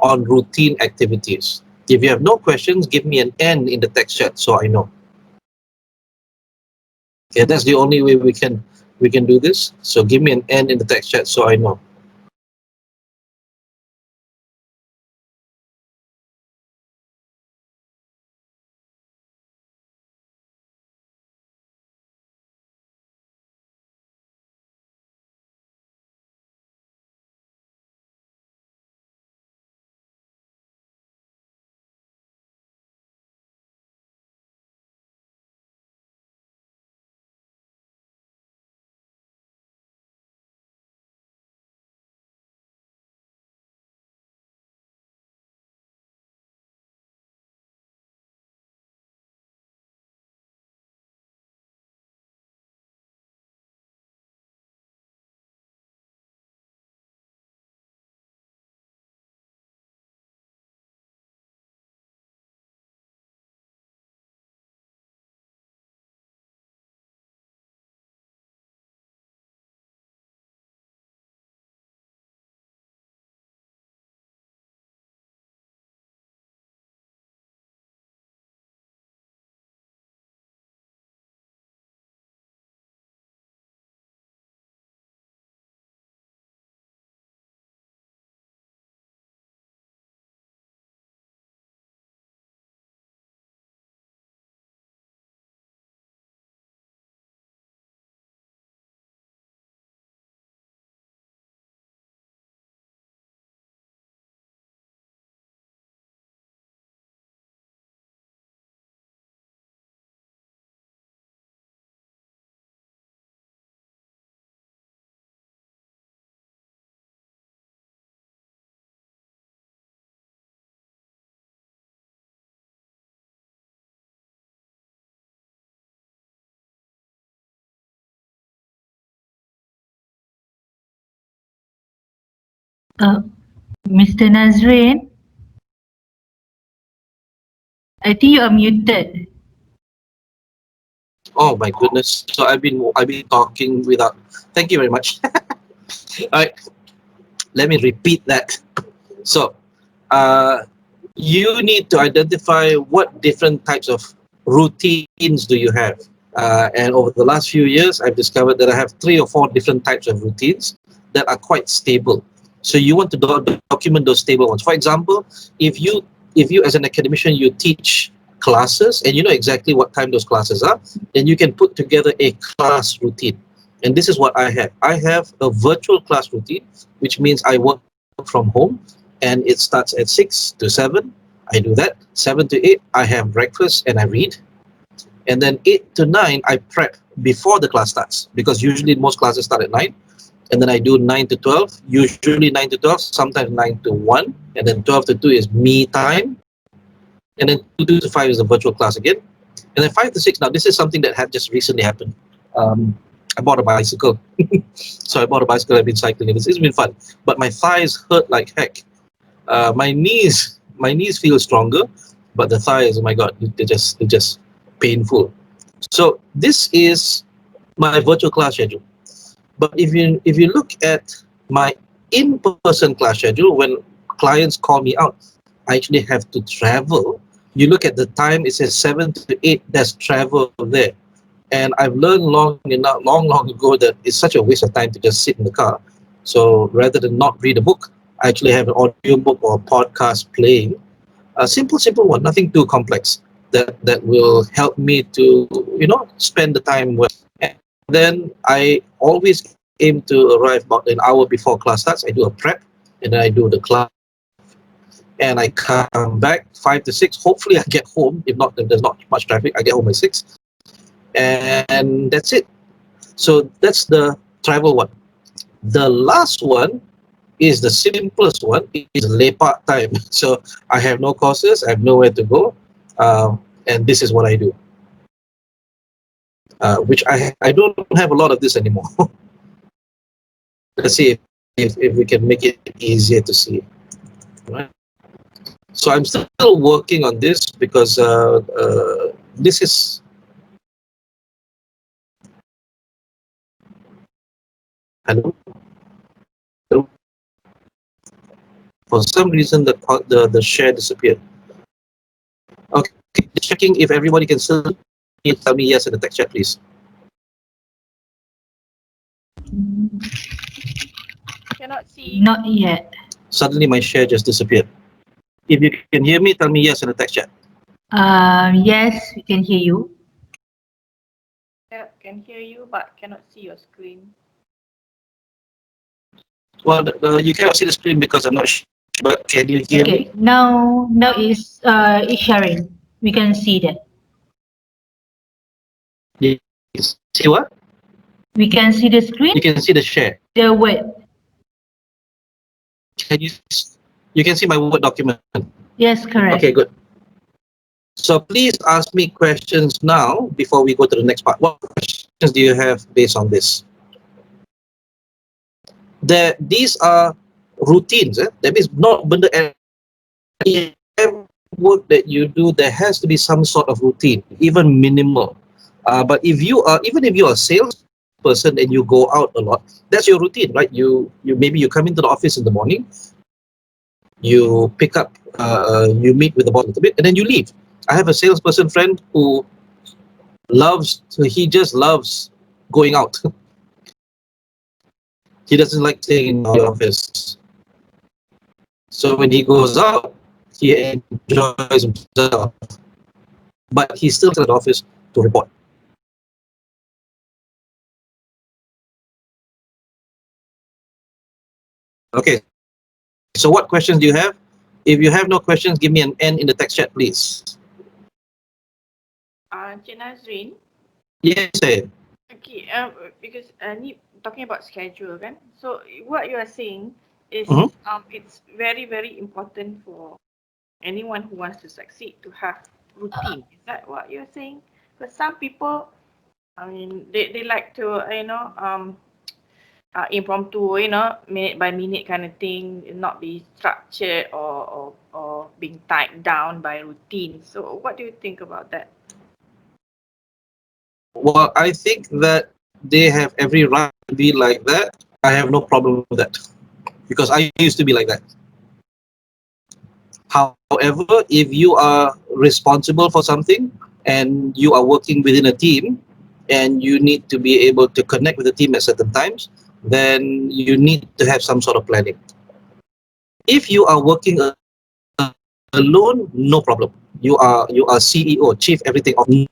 on routine activities? If you have no questions, give me an N in the text chat so I know. Okay, that's the only way we can do this. So give me an N in the text chat so I know. Mr. Nadzrin, I think you are muted. Oh my goodness. So I've been talking without. Thank you very much. All right. Let me repeat that. So you need to identify what different types of routines do you have. And over the last few years, I've discovered that I have 3 or 4 different types of routines that are quite stable. So you want to document those stable ones. For example, if you as an academician you teach classes and you know exactly what time those classes are, then you can put together a class routine. And this is what I have. I have a virtual class routine, which means I work from home, and it starts at 6 to 7. I do that. 7 to 8, I have breakfast and I read. And then 8 to 9, I prep before the class starts because usually most classes start at 9. And then I do 9 to 12, usually 9 to 12, sometimes 9 to 1. And then 12 to 2 is me time. And then 2 to 5 is a virtual class again. And then 5 to 6, now this is something that had just recently happened. I bought a bicycle. So I bought a bicycle, I've been cycling, and it's been fun. But my thighs hurt like heck. My knees feel stronger, but the thighs, oh my god, they're just painful. So this is my virtual class schedule. But if you look at my in-person class schedule, when clients call me out, I actually have to travel. You look at the time, it says 7 to 8, there's travel there. And I've learned long ago that it's such a waste of time to just sit in the car. So rather than not read a book, I actually have an audiobook or podcast playing. A simple one, nothing too complex. That will help me to spend the time well. And then I always aim to arrive about an hour before class starts. I do a prep, and then I do the class, and I come back 5 to 6. Hopefully, I get home. If not, if there's not much traffic, I get home by 6, and that's it. So that's the travel one. The last one is the simplest one. It is lepak time. So I have no courses, I have nowhere to go, and this is what I do. Which I don't have a lot of this anymore. Let's see if we can make it easier to see. Right. So I'm still working on this because this is. Hello. Hello. For some reason, the share disappeared. Okay, just checking if everybody can still tell me yes in the text chat, please. Cannot see. Not yet. Suddenly, my share just disappeared. If you can hear me, tell me yes in the text chat. Yes, we can hear you. Yeah, can hear you, but cannot see your screen. Well, you cannot see the screen because I'm not sure. But can you hear Okay, me? now it's sharing. We can see that. Yes. See what? We can see the screen, You can see the share. the word. Can you? You can see my Word document. Yes, correct. Okay, good. So please ask me questions now before we go to the next part. What questions do you have based on this? These are routines. That means not benda every work that you do, there has to be some sort of routine, even minimal. But even if you are a salesperson and you go out a lot, that's your routine, right? You maybe you come into the office in the morning, you pick up, you meet with the boss a little bit, and then you leave. I have a salesperson friend who he just loves going out. He doesn't like staying in the office. So when he goes out, he enjoys himself, but he's still at the office to report. Okay, so what questions do you have? If you have no questions, give me an N in the text chat, please. Encik Nadzrin. Yes, sir. Okay, because ni talking about schedule kan. So what you are saying is it's very very important for anyone who wants to succeed to have routine. Is that what you're saying? Because some people, I mean, they like to impromptu, minute by minute kind of thing, not be structured or being tied down by routine. So what do you think about that? Well, I think that they have every right to be like that. I have no problem with that because I used to be like that. However, if you are responsible for something and you are working within a team and you need to be able to connect with the team at certain times, then you need to have some sort of planning. If you are working alone, no problem. You are CEO, chief everything of no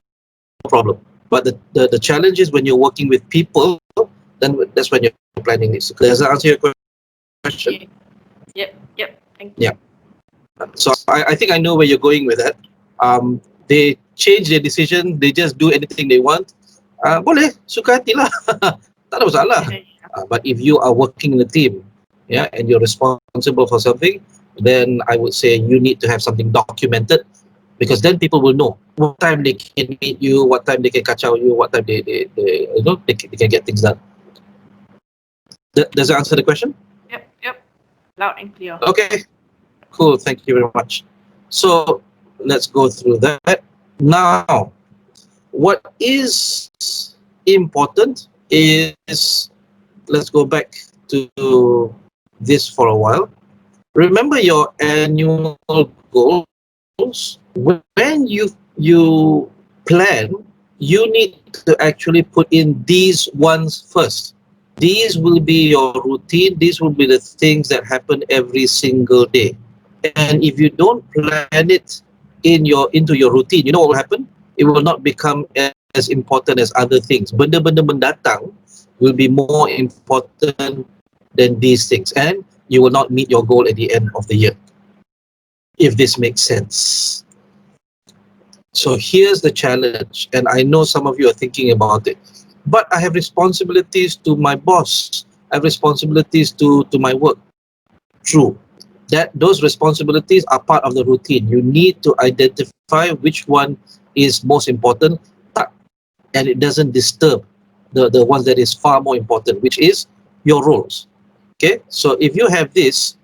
problem. But the challenge is when you're working with people, then that's when your planning needs to. Does that answer your question? Okay. Yep. Thank you. Yeah. So I think I know where you're going with that. They change their decision. They just do anything they want. Boleh, suka hati lah. Tak ada masalah. But if you are working in a team, yeah, and you're responsible for something, then I would say you need to have something documented, because then people will know what time they can meet you, what time they can kacau you, what time they can get things done. Does that answer the question? Yep. Loud and clear. Okay, cool. Thank you very much. So let's go through that. Now, what is important is, let's go back to this for a while. Remember your annual goals. When you plan, you need to actually put in these ones first. These will be your routine. These will be the things that happen every single day. And if you don't plan it into your routine, you know what will happen? It will not become as important as other things. Benda-benda mendatang will be more important than these things, and you will not meet your goal at the end of the year. If this makes sense. So here's the challenge, and I know some of you are thinking about it. But I have responsibilities to my boss. I have responsibilities to my work. True. That those responsibilities are part of the routine. You need to identify which one is most important, and it doesn't disturb the ones that is far more important, which is your roles. Okay, so if you have this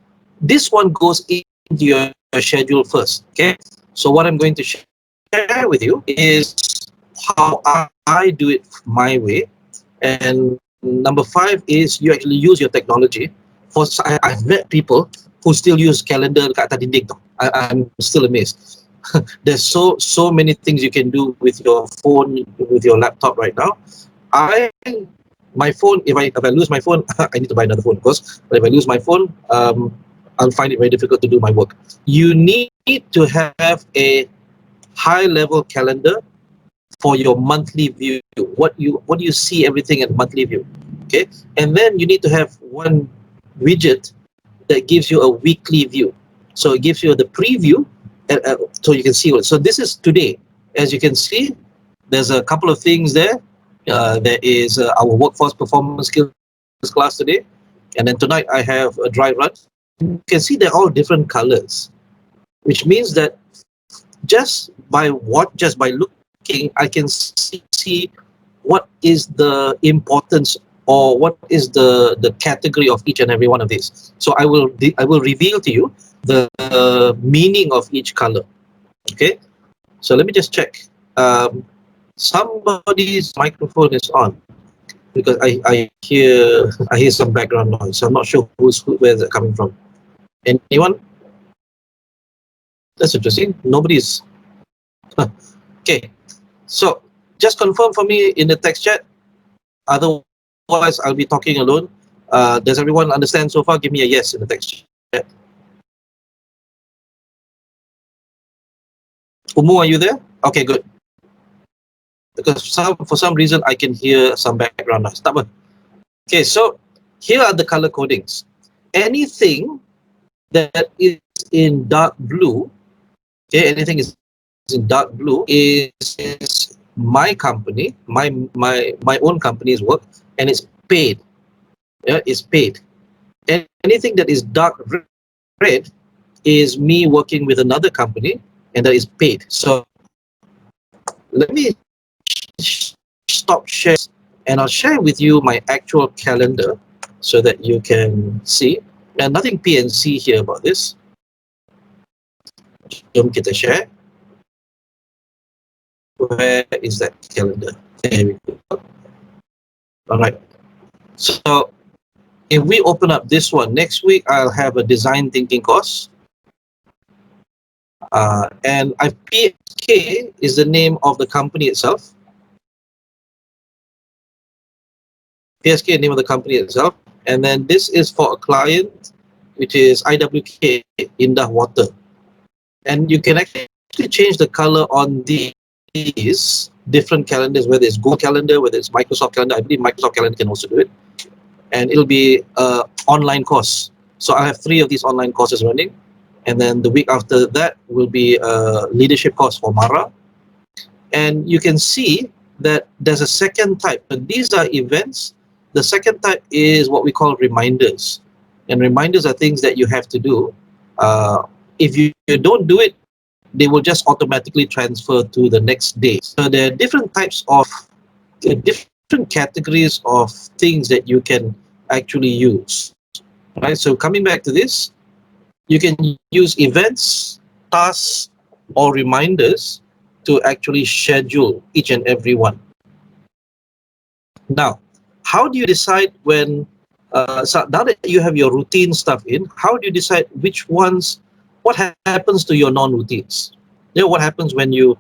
one goes into your schedule first. Okay, so what I'm going to share with you is how I do it my way. And number 5 is you actually use your technology. I've met people who still use calendar kat atas dinding. I'm still amazed. There's so many things you can do with your phone, with your laptop right now. My phone, if I lose my phone, I need to buy another phone, of course. But if I lose my phone, I'll find it very difficult to do my work. You need to have a high-level calendar for your monthly view. What do you see everything in monthly view? Okay, and then you need to have one widget that gives you a weekly view. So it gives you the preview, so you can see what. So this is today. As you can see, there's a couple of things there. There is our workforce performance skills class today, and then tonight I have a dry run. You can see they're all different colors, which means that just by looking, I can see what is the importance or what is the category of each and every one of these. So I will reveal to you the meaning of each color. Okay, so let me just check. Somebody's microphone is on because I hear some background noise. So I'm not sure where is it coming from. Anyone? That's interesting. Nobody's. Okay, so just confirm for me in the text chat. Otherwise, I'll be talking alone. Does everyone understand so far? Give me a yes in the text chat. Umu, are you there? Okay, good. Because for some reason I can hear some background noise. Okay, so here are the color codings. Anything that is in dark blue, okay, anything is in dark blue is my company, my own company's work, and it's paid. Yeah, it's paid. And anything that is dark red is me working with another company, and that is paid. So let me stop sharing, and I'll share with you my actual calendar so that you can see. And nothing PNC here about this. Jom kita share. Where is that calendar? There we go. All right. So if we open up this one, next week I'll have a design thinking course. And PSK is the name of the company itself. PSK is the name of the company itself. And then this is for a client, which is IWK, Indah Water. And you can actually change the color on these different calendars, whether it's Google Calendar, whether it's Microsoft Calendar. I believe Microsoft Calendar can also do it. And it'll be an online course. So I have 3 of these online courses running. And then the week after that will be a leadership course for Mara. And you can see that there's a second type. And these are events. The second type is what we call reminders. And reminders are things that you have to do. If you don't do it, they will just automatically transfer to the next day. So there are different types of, different categories of things that you can actually use. Right? So coming back to this, you can use events, tasks, or reminders to actually schedule each and every one. Now, how do you decide when, so now that you have your routine stuff in, how do you decide which ones, what happens to your non-routines? You know, what happens when you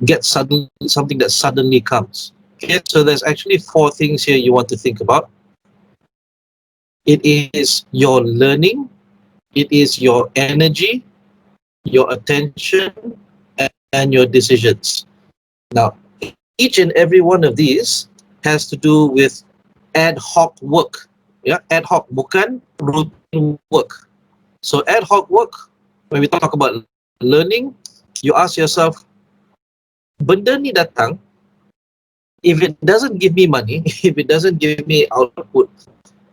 get something that suddenly comes? Okay, so there's actually four things here you want to think about. It is your learning, it is your energy, your attention, and your decisions. Now, each and every one of these has to do with ad hoc work. Yeah, ad hoc, bukan routine work. So ad hoc work, when we talk about learning, you ask yourself, benda ni datang, if it doesn't give me money, if it doesn't give me output,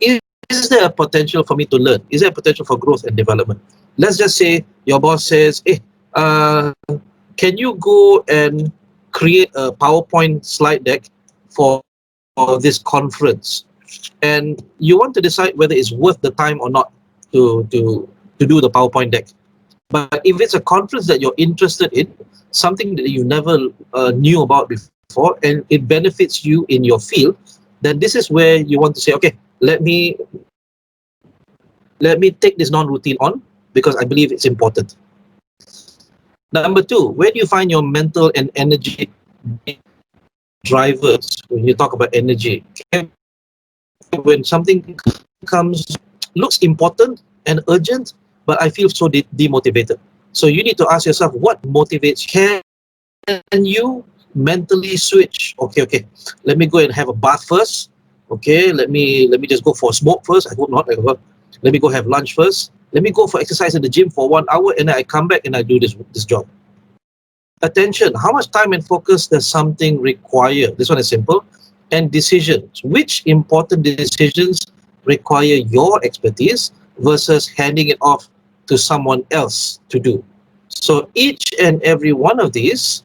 is there a potential for me to learn? Is there a potential for growth and development? Let's just say your boss says, hey, can you go and create a PowerPoint slide deck for this conference? And you want to decide whether it's worth the time or not to do the PowerPoint deck. But if it's a conference that you're interested in, something that you never knew about before, and it benefits you in your field, then this is where you want to say, okay, let me take this non-routine on because I believe it's important. Number two, where do you find your mental and energy drivers when you talk about energy? When something comes, looks important and urgent, but I feel so demotivated. So you need to ask yourself, what motivates? Can you mentally switch? Okay, let me go and have a bath first. Okay, let me just go for a smoke first. I hope not. Let me go have lunch first. Let me go for exercise in the gym for 1 hour, and then I come back and I do this job. Attention, how much time and focus does something require? This one is simple. And decisions, which important decisions require your expertise versus handing it off to someone else to do? So each and every one of these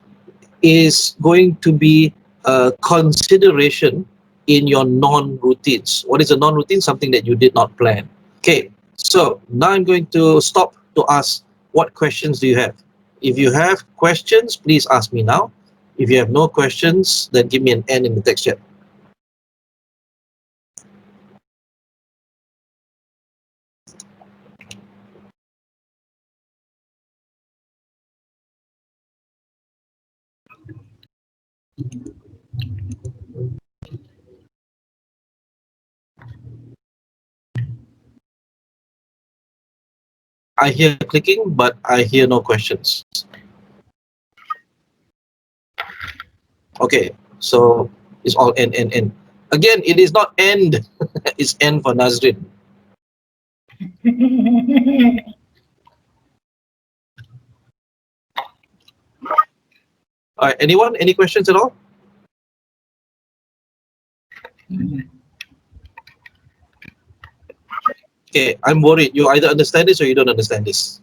is going to be a consideration in your non-routines. What is a non-routine? Something that you did not plan. Okay, so now I'm going to stop to ask, what questions do you have? If you have questions, please ask me now. If you have no questions, then give me an N in the text chat. I hear clicking, but I hear no questions. Okay, so it's all N, N, N. Again, it is not end, it's N for Nadzrin. All right, anyone? Any questions at all? Okay, I'm worried. You either understand this or you don't understand this.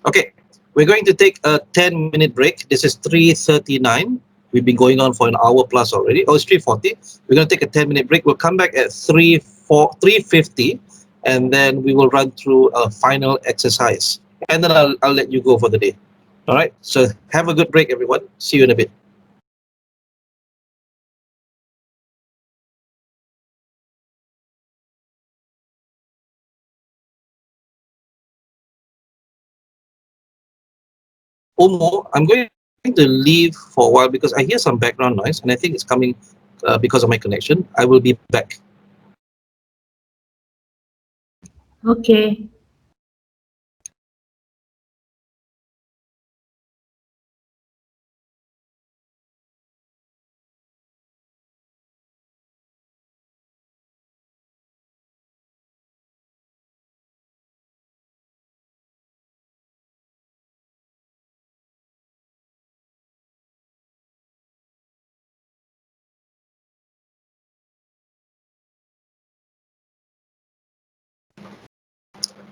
Okay, we're going to take a 10-minute break. This is 3:39. We've been going on for an hour plus already. Oh, it's 3:40. We're going to take a 10-minute break. We'll come back at 3:50, and then we will run through a final exercise. And then I'll let you go for the day. All right, so have a good break, everyone. See you in a bit. Omo, I'm going to leave for a while because I hear some background noise, and I think it's coming because of my connection. I will be back. Okay.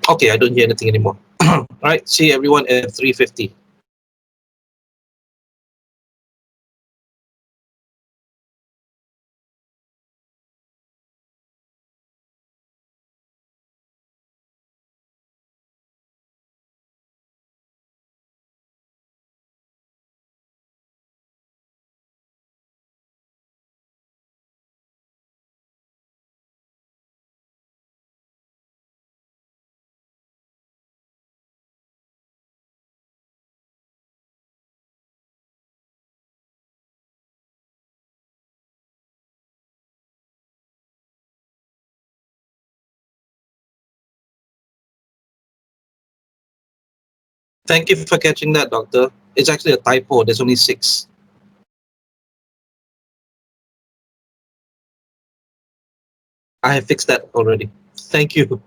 Okay, I don't hear anything anymore. All right, see everyone at 3:50. Thank you for catching that, doctor. It's actually a typo. There's only 6. I have fixed that already. Thank you.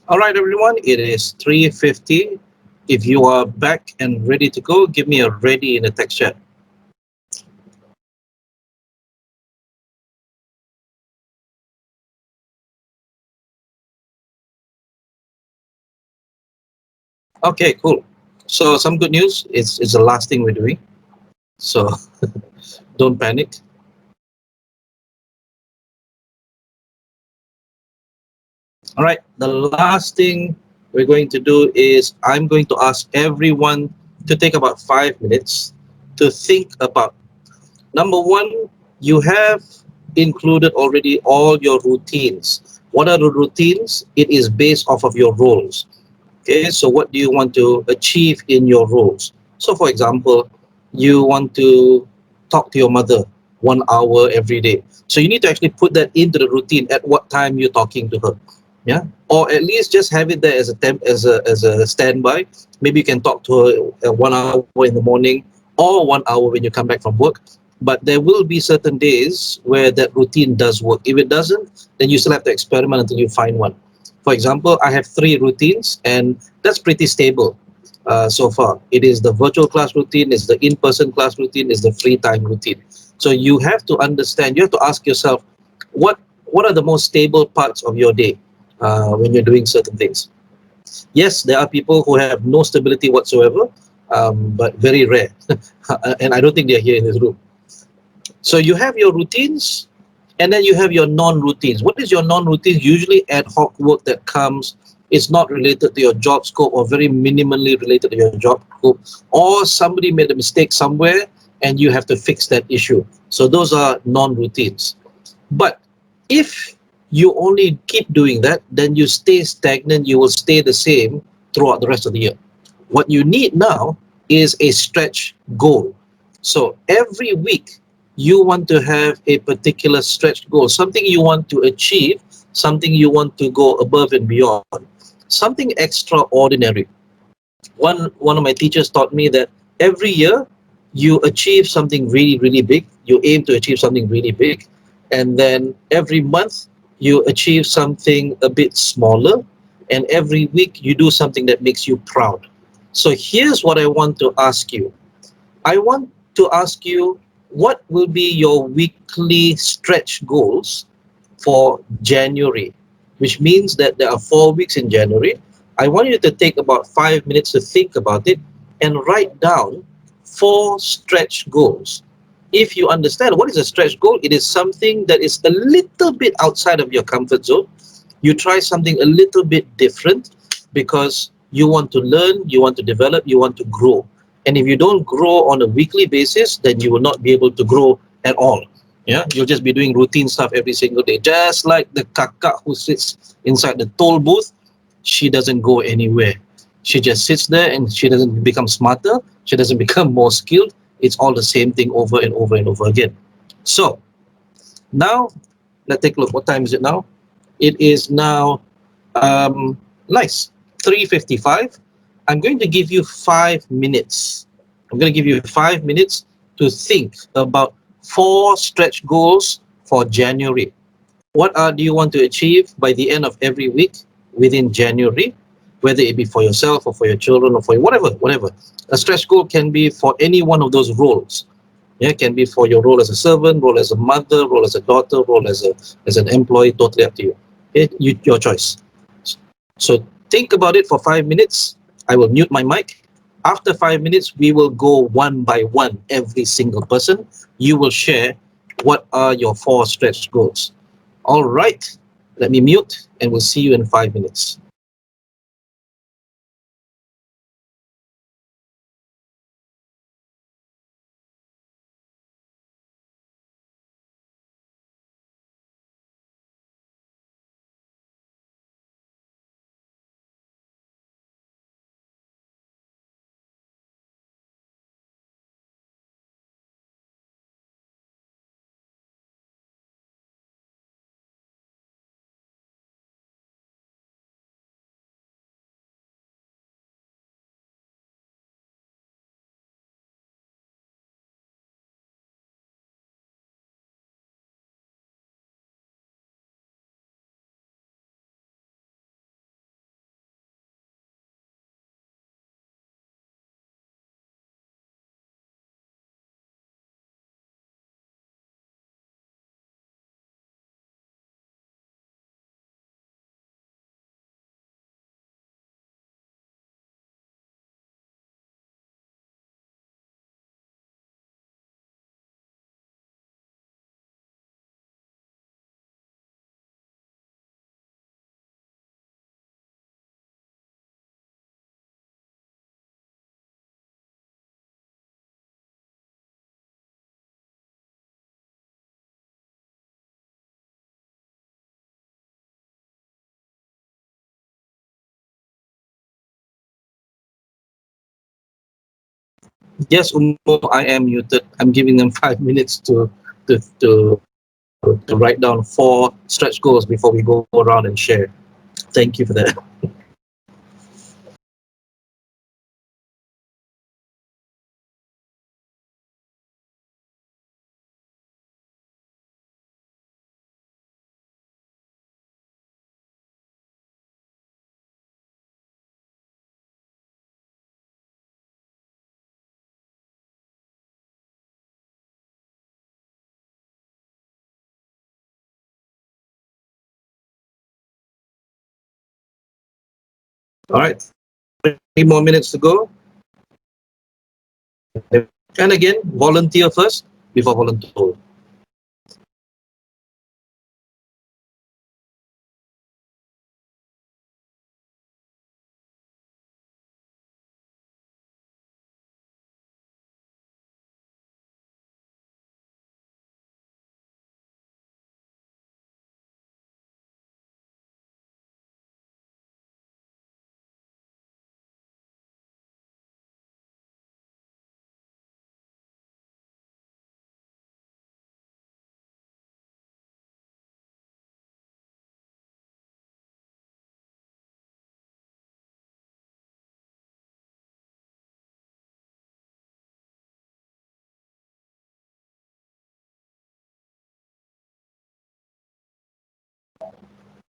All right, everyone, it is 3:50. If you are back and ready to go, give me a ready in the text chat. Okay, cool. So some good news. It's the last thing we're doing. So don't panic. All right, the last thing we're going to do is I'm going to ask everyone to take about 5 minutes to think about. Number one, you have included already all your routines. What are the routines? It is based off of your roles. Okay, so what do you want to achieve in your roles? So, for example, you want to talk to your mother 1 hour every day. So you need to actually put that into the routine at what time you're talking to her. Yeah, or at least just have it there as a as a standby. Maybe you can talk to her 1 hour in the morning or 1 hour when you come back from work. But there will be certain days where that routine does work. If it doesn't, then you still have to experiment until you find one. For example, I have three routines, and that's pretty stable so far. It is the virtual class routine, it's the in-person class routine, it's the free time routine. So you have to understand, you have to ask yourself, what are the most stable parts of your day when you're doing certain things? Yes, there are people who have no stability whatsoever, but very rare. And I don't think they're here in this room. So you have your routines, and then you have your non-routines. What is your non-routines? Usually ad hoc work that comes, it's not related to your job scope or very minimally related to your job scope, or somebody made a mistake somewhere and you have to fix that issue. So those are non-routines. But if you only keep doing that, then you stay stagnant, you will stay the same throughout the rest of the year. What you need now is a stretch goal. So every week, you want to have a particular stretch goal, something you want to achieve, something you want to go above and beyond, something extraordinary. One of my teachers taught me that every year you achieve something really, really big, you aim to achieve something really big, and then every month you achieve something a bit smaller, and every week you do something that makes you proud. So here's what I want to ask you. I want to ask you, what will be your weekly stretch goals for January, which means that there are 4 weeks in January. I want you to take about 5 minutes to think about it and write down four stretch goals. If you understand what is a stretch goal, it is something that is a little bit outside of your comfort zone. You try something a little bit different because you want to learn, you want to develop, you want to grow. And if you don't grow on a weekly basis, then you will not be able to grow at all. Yeah, you'll just be doing routine stuff every single day. Just like the kakak who sits inside the toll booth, she doesn't go anywhere. She just sits there and she doesn't become smarter. She doesn't become more skilled. It's all the same thing over and over and over again. So now let's take a look. What time is it now? It is now nice 3:55. I'm going to give you 5 minutes. I'm going to give you 5 minutes to think about four stretch goals for January. What do you want to achieve by the end of every week within January, whether it be for yourself or for your children or for whatever. A stretch goal can be for any one of those roles. Yeah, it can be for your role as a servant, role as a mother, role as a daughter, role as an employee. Totally up to you. Okay, your choice. So think about it for 5 minutes. I will mute my mic. After 5 minutes, we will go one by one, every single person. You will share what are your four stretch goals. All right, let me mute and we'll see you in 5 minutes. Yes, I am muted. I'm giving them 5 minutes to to to write down 4 stretch goals before we go around and share. Thank you for that. All right, 3 more minutes to go. And again, volunteer first before volunteer.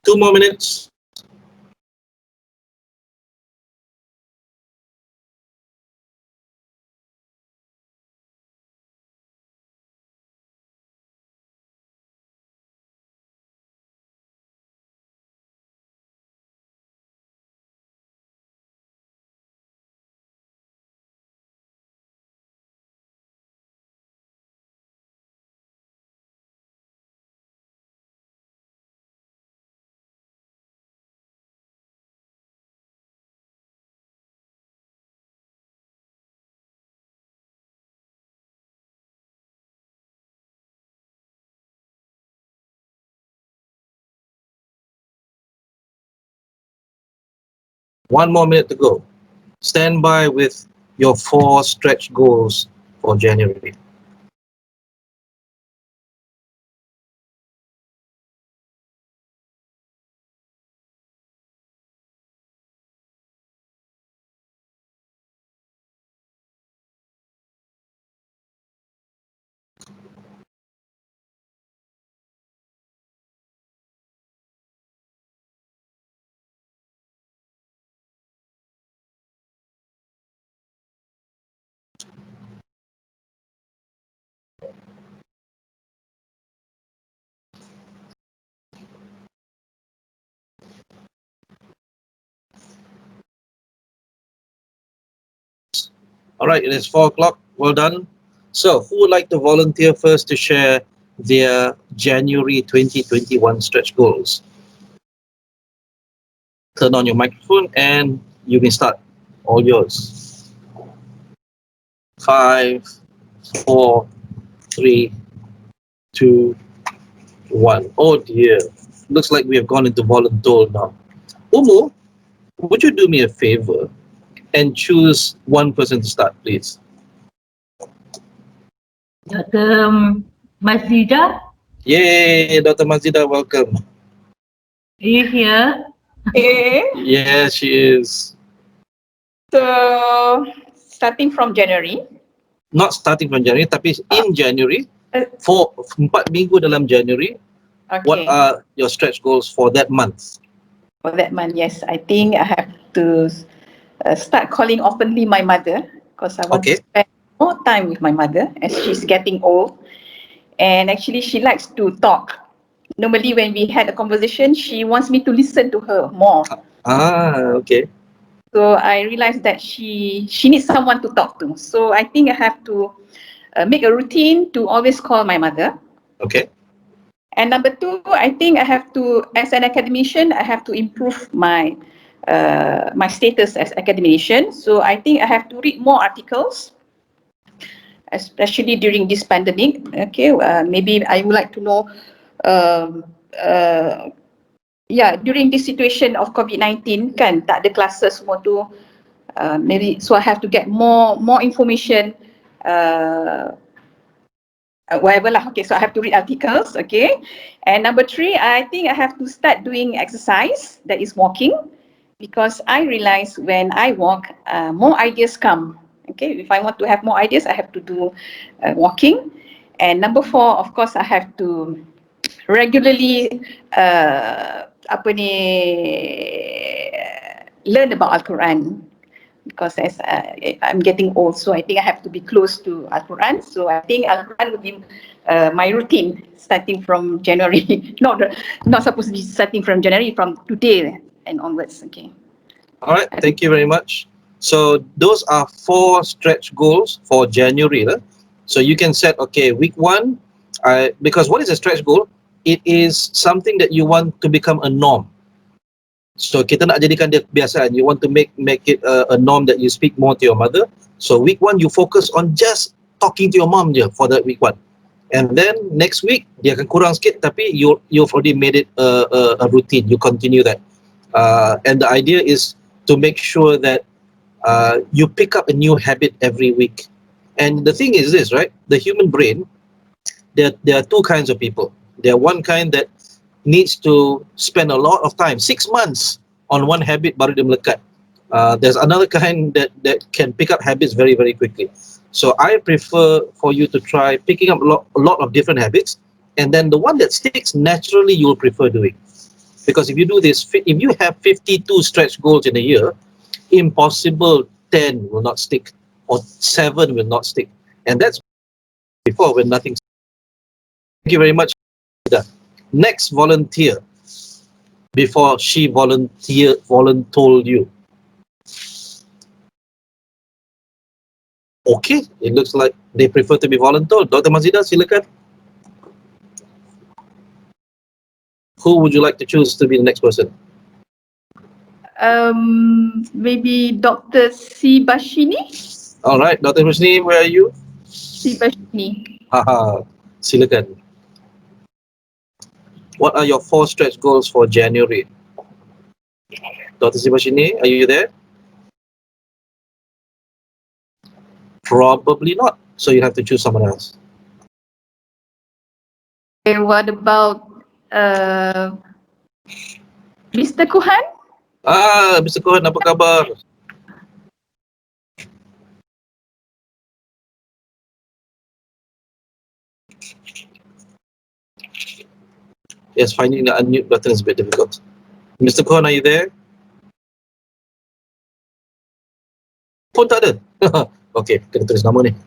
Two more minutes. One more minute to go. Stand by with your 4 stretch goals for January. All right, it is 4 o'clock. Well done. So, who would like to volunteer first to share their January 2021 stretch goals? Turn on your microphone and you can start. All yours. 5, 4, 3, 2, 1. Oh dear. Looks like we have gone into volunteer now. Umu, would you do me a favor and choose one person to start, please? Dr. Mazida, Yay, Dr. Mazida, welcome. are you here? Okay, Yes, she is. so starting from January, Not starting from January, tapi in January, for 4 minggu dalam January, what okay, are your stretch goals for that month? for that month, yes, I think I have to start calling openly my mother because I want to Okay. spend more time with my mother as she's getting old, and actually she likes to talk. Normally when we had a conversation, she wants me to listen to her more. Okay. So I realized that she needs someone to talk to. So I think I have to make a routine to always call my mother. Okay. And number 2, I think I have to, as an academician, I have to improve my my status as academician. So I think I have to read more articles, especially during this pandemic. Okay, maybe I would like to know, um, during this situation of COVID-19 kan, tak ada classes semua tu. maybe so I have to get more information. Whatever lah. Okay, so I have to read articles. Okay, and number 3, I think I have to start doing exercise, that is walking, because I realize when I walk, more ideas come. Okay, if I want to have more ideas, I have to do walking. And number 4, of course, I have to regularly learn about Al-Quran, because as I'm getting old, so I think I have to be close to Al-Quran. So I think Al-Quran will be my routine starting from January. not supposed to be starting from January, from today and onwards. Okay. All right, thank you very much. So those are 4 stretch goals for January. So you can set, okay, week 1, because what is a stretch goal? It is something that you want to become a norm. So kita nak jadikan dia kebiasaan. You want to make it a norm that you speak more to your mother. So week 1 you focus on just talking to your mom je for that week 1. And then next week dia akan kurang sikit, tapi you've already made it a routine. You continue that. And the idea is to make sure that you pick up a new habit every week. And the thing is this, right? The human brain, there are 2 kinds of people. There are one kind that needs to spend a lot of time, 6 months, on one habit baru dia melekat. There's another kind that can pick up habits very, very quickly. So I prefer for you to try picking up a lot of different habits, and then the one that sticks naturally you will prefer doing. Because if you do this, if you have 52 stretch goals in a year, impossible 10 will not stick, or 7 will not stick. And that's before, when nothing. Thank you very much. Next volunteer, before she voluntold you. Okay, it looks like they prefer to be voluntold. Dr. Mazida, silakan. Who would you like to choose to be the next person? Maybe Dr. C. Bashini? All right, Dr. Husni, where are you? C. Bashini. Haha, silakan. What are your 4 stretch goals for January? Dr. Sibashini, are you there? Probably not. So you have to choose someone else. And what about Mr. Kuhan? Mr. Cohen, apa khabar? Yes, finding the unmute button is a bit difficult. Mr. Cohen, are you there? Pun tak ada. Okay, kena tulis nama ni.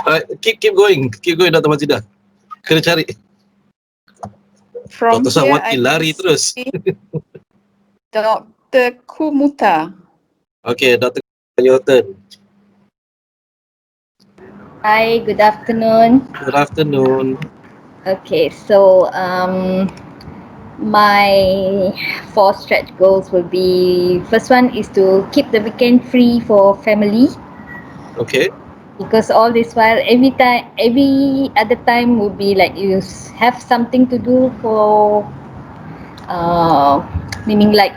Alright, keep going, Dr. Mazida. Kena cari. From Dr. here, Sawati lari terus. Dr. Kumuta. Okay, Dr. your turn. Hi, good afternoon. Good afternoon. Okay, so my 4 stretch goals will be, first one is to keep the weekend free for family, Okay. because all this while, every other time would be like you have something to do for meaning like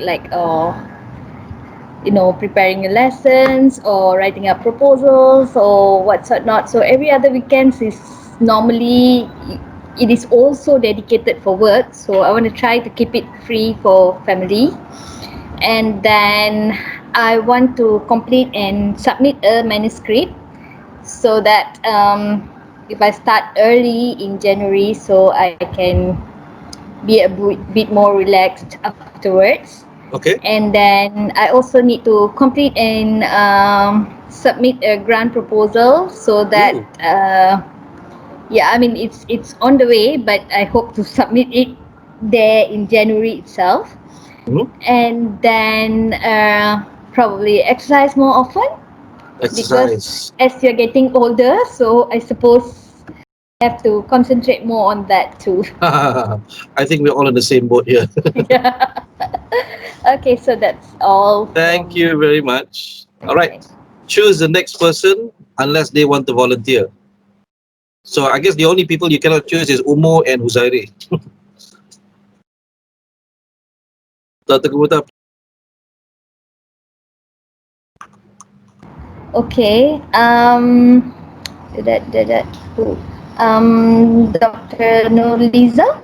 preparing your lessons or writing up proposals or whatnot. So every other weekends is normally, it is also dedicated for work. So I want to try to keep it free for family. And then I want to complete and submit a manuscript, so that if I start early in January, so I can be a bit more relaxed afterwards. Okay. And then I also need to complete and submit a grant proposal, so that I mean it's on the way, but I hope to submit it there in January itself. And then probably exercise more often, because as you're getting older, so I suppose I have to concentrate more on that too. I think we're all in the same boat here. Yeah. Okay, so that's all. Thank you very much. All right, choose the next person unless they want to volunteer. So I guess the only people you cannot choose is Umo and Huzairi. Dr. Kumuta. Okay. Who? Dr. Nurliza.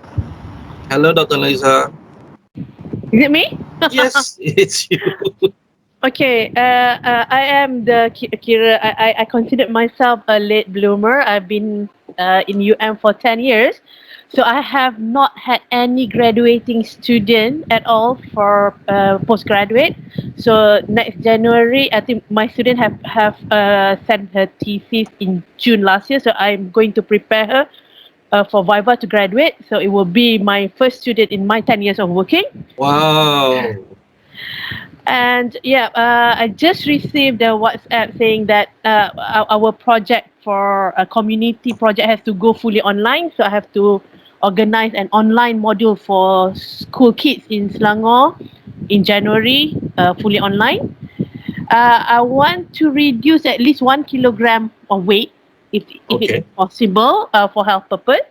Hello, Dr. Lisa. Is it me? Yes, it's you. Okay, I am Kira. I consider myself a late bloomer. I've been in UM for 10 years. So I have not had any graduating student at all for postgraduate. So next January, I think my student have sent her thesis in June last year. So I'm going to prepare her for Viva to graduate. So it will be my first student in my 10 years of working. Wow. And yeah, I just received a WhatsApp saying that our project for a community project has to go fully online. So I have to organize an online module for school kids in Selangor in January, fully online. I want to reduce at least 1 kilogram of weight if it's Okay. possible for health purpose.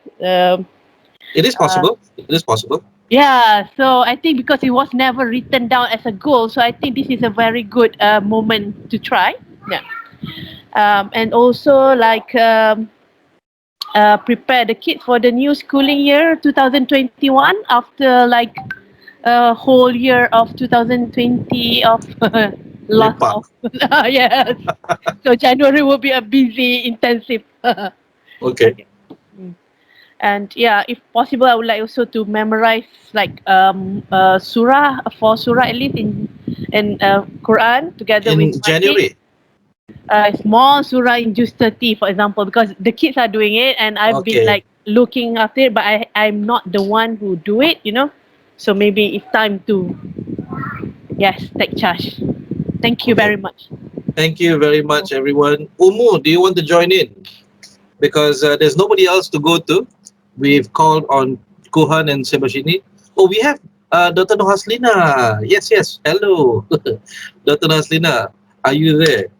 It is Uh, possible. It is possible. Yeah, so I think because it was never written down as a goal, so I think this is a very good moment to try. Yeah, and also like prepare the kids for the new schooling year 2021 after like a whole year of 2020 of lots Lepak. of yes. So January will be a busy, intensive. Okay. Okay. And yeah, if possible, I would like also to memorize like surah, for surah at least in Quran together with In writing. January. Small surah in Juz 30, for example, because the kids are doing it and I've been Okay. like looking after it, but I'm not the one who do it, you know. So maybe it's time to, yes, take charge. Thank you Okay. very much. Thank you very much, everyone. Umu, do you want to join in? Because there's nobody else to go to. We've called on Kuhan and Sebashini. Oh, we have Dr. Nohaslina. Yes, yes. Hello. Dr. Nohaslina, are you there?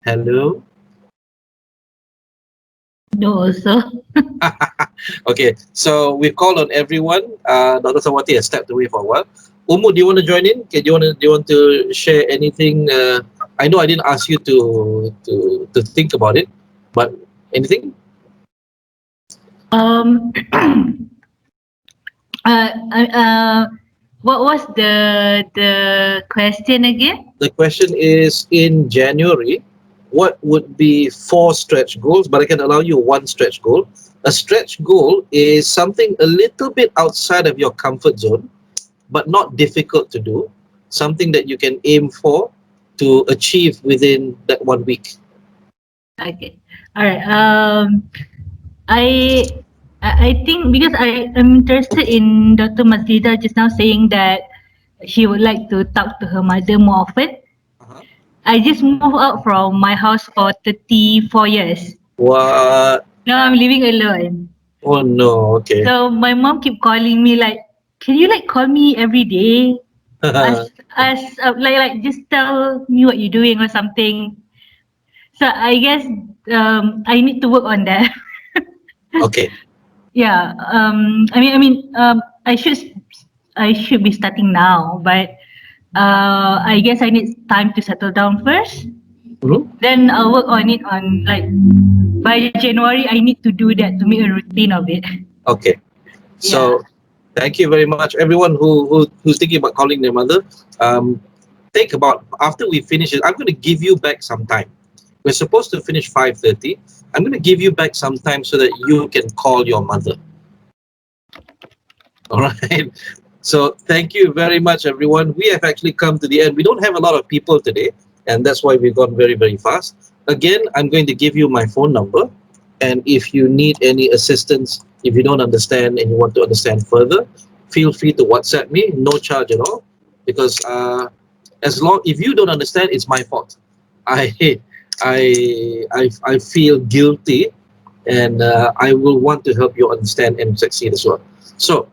Hello. No, also. Okay, so we've called on everyone. Dr. Sawati has stepped away for a while. Umu, do you want to join in? Okay, do you want to share anything? I know I didn't ask you to think about it, but anything? Um, uh, what was the question again? The question is, in January, what would be 4 stretch goals? But I can allow you one stretch goal. A stretch goal is something a little bit outside of your comfort zone, but not difficult to do. Something that you can aim for to achieve within that 1 week. Okay. All right. I think because I am interested in Dr. Mazlida just now saying that she would like to talk to her mother more often. Uh-huh. I just moved out from my house for 34 years. What? Now I'm living alone. Oh no. Okay. So my mom keep calling me like, can you like call me every day? Like just tell me what you're doing or something. So I guess I need to work on that. Okay. Yeah. I should be starting now, but I guess I need time to settle down first. Mhm. Then I'll work on it on like by January. I need to do that to make a routine of it. Okay. Yeah. So, thank you very much, everyone who's thinking about calling their mother. Think about after we finish it. I'm going to give you back some time. We're supposed to finish 5:30. I'm going to give you back some time so that you can call your mother. All right. So thank you very much, everyone. We have actually come to the end. We don't have a lot of people today, and that's why we've gone very, very fast. Again, I'm going to give you my phone number, and if you need any assistance, if you don't understand and you want to understand further, feel free to WhatsApp me. No charge at all, because as long if you don't understand, it's my fault. I I feel guilty, and I will want to help you understand and succeed as well. So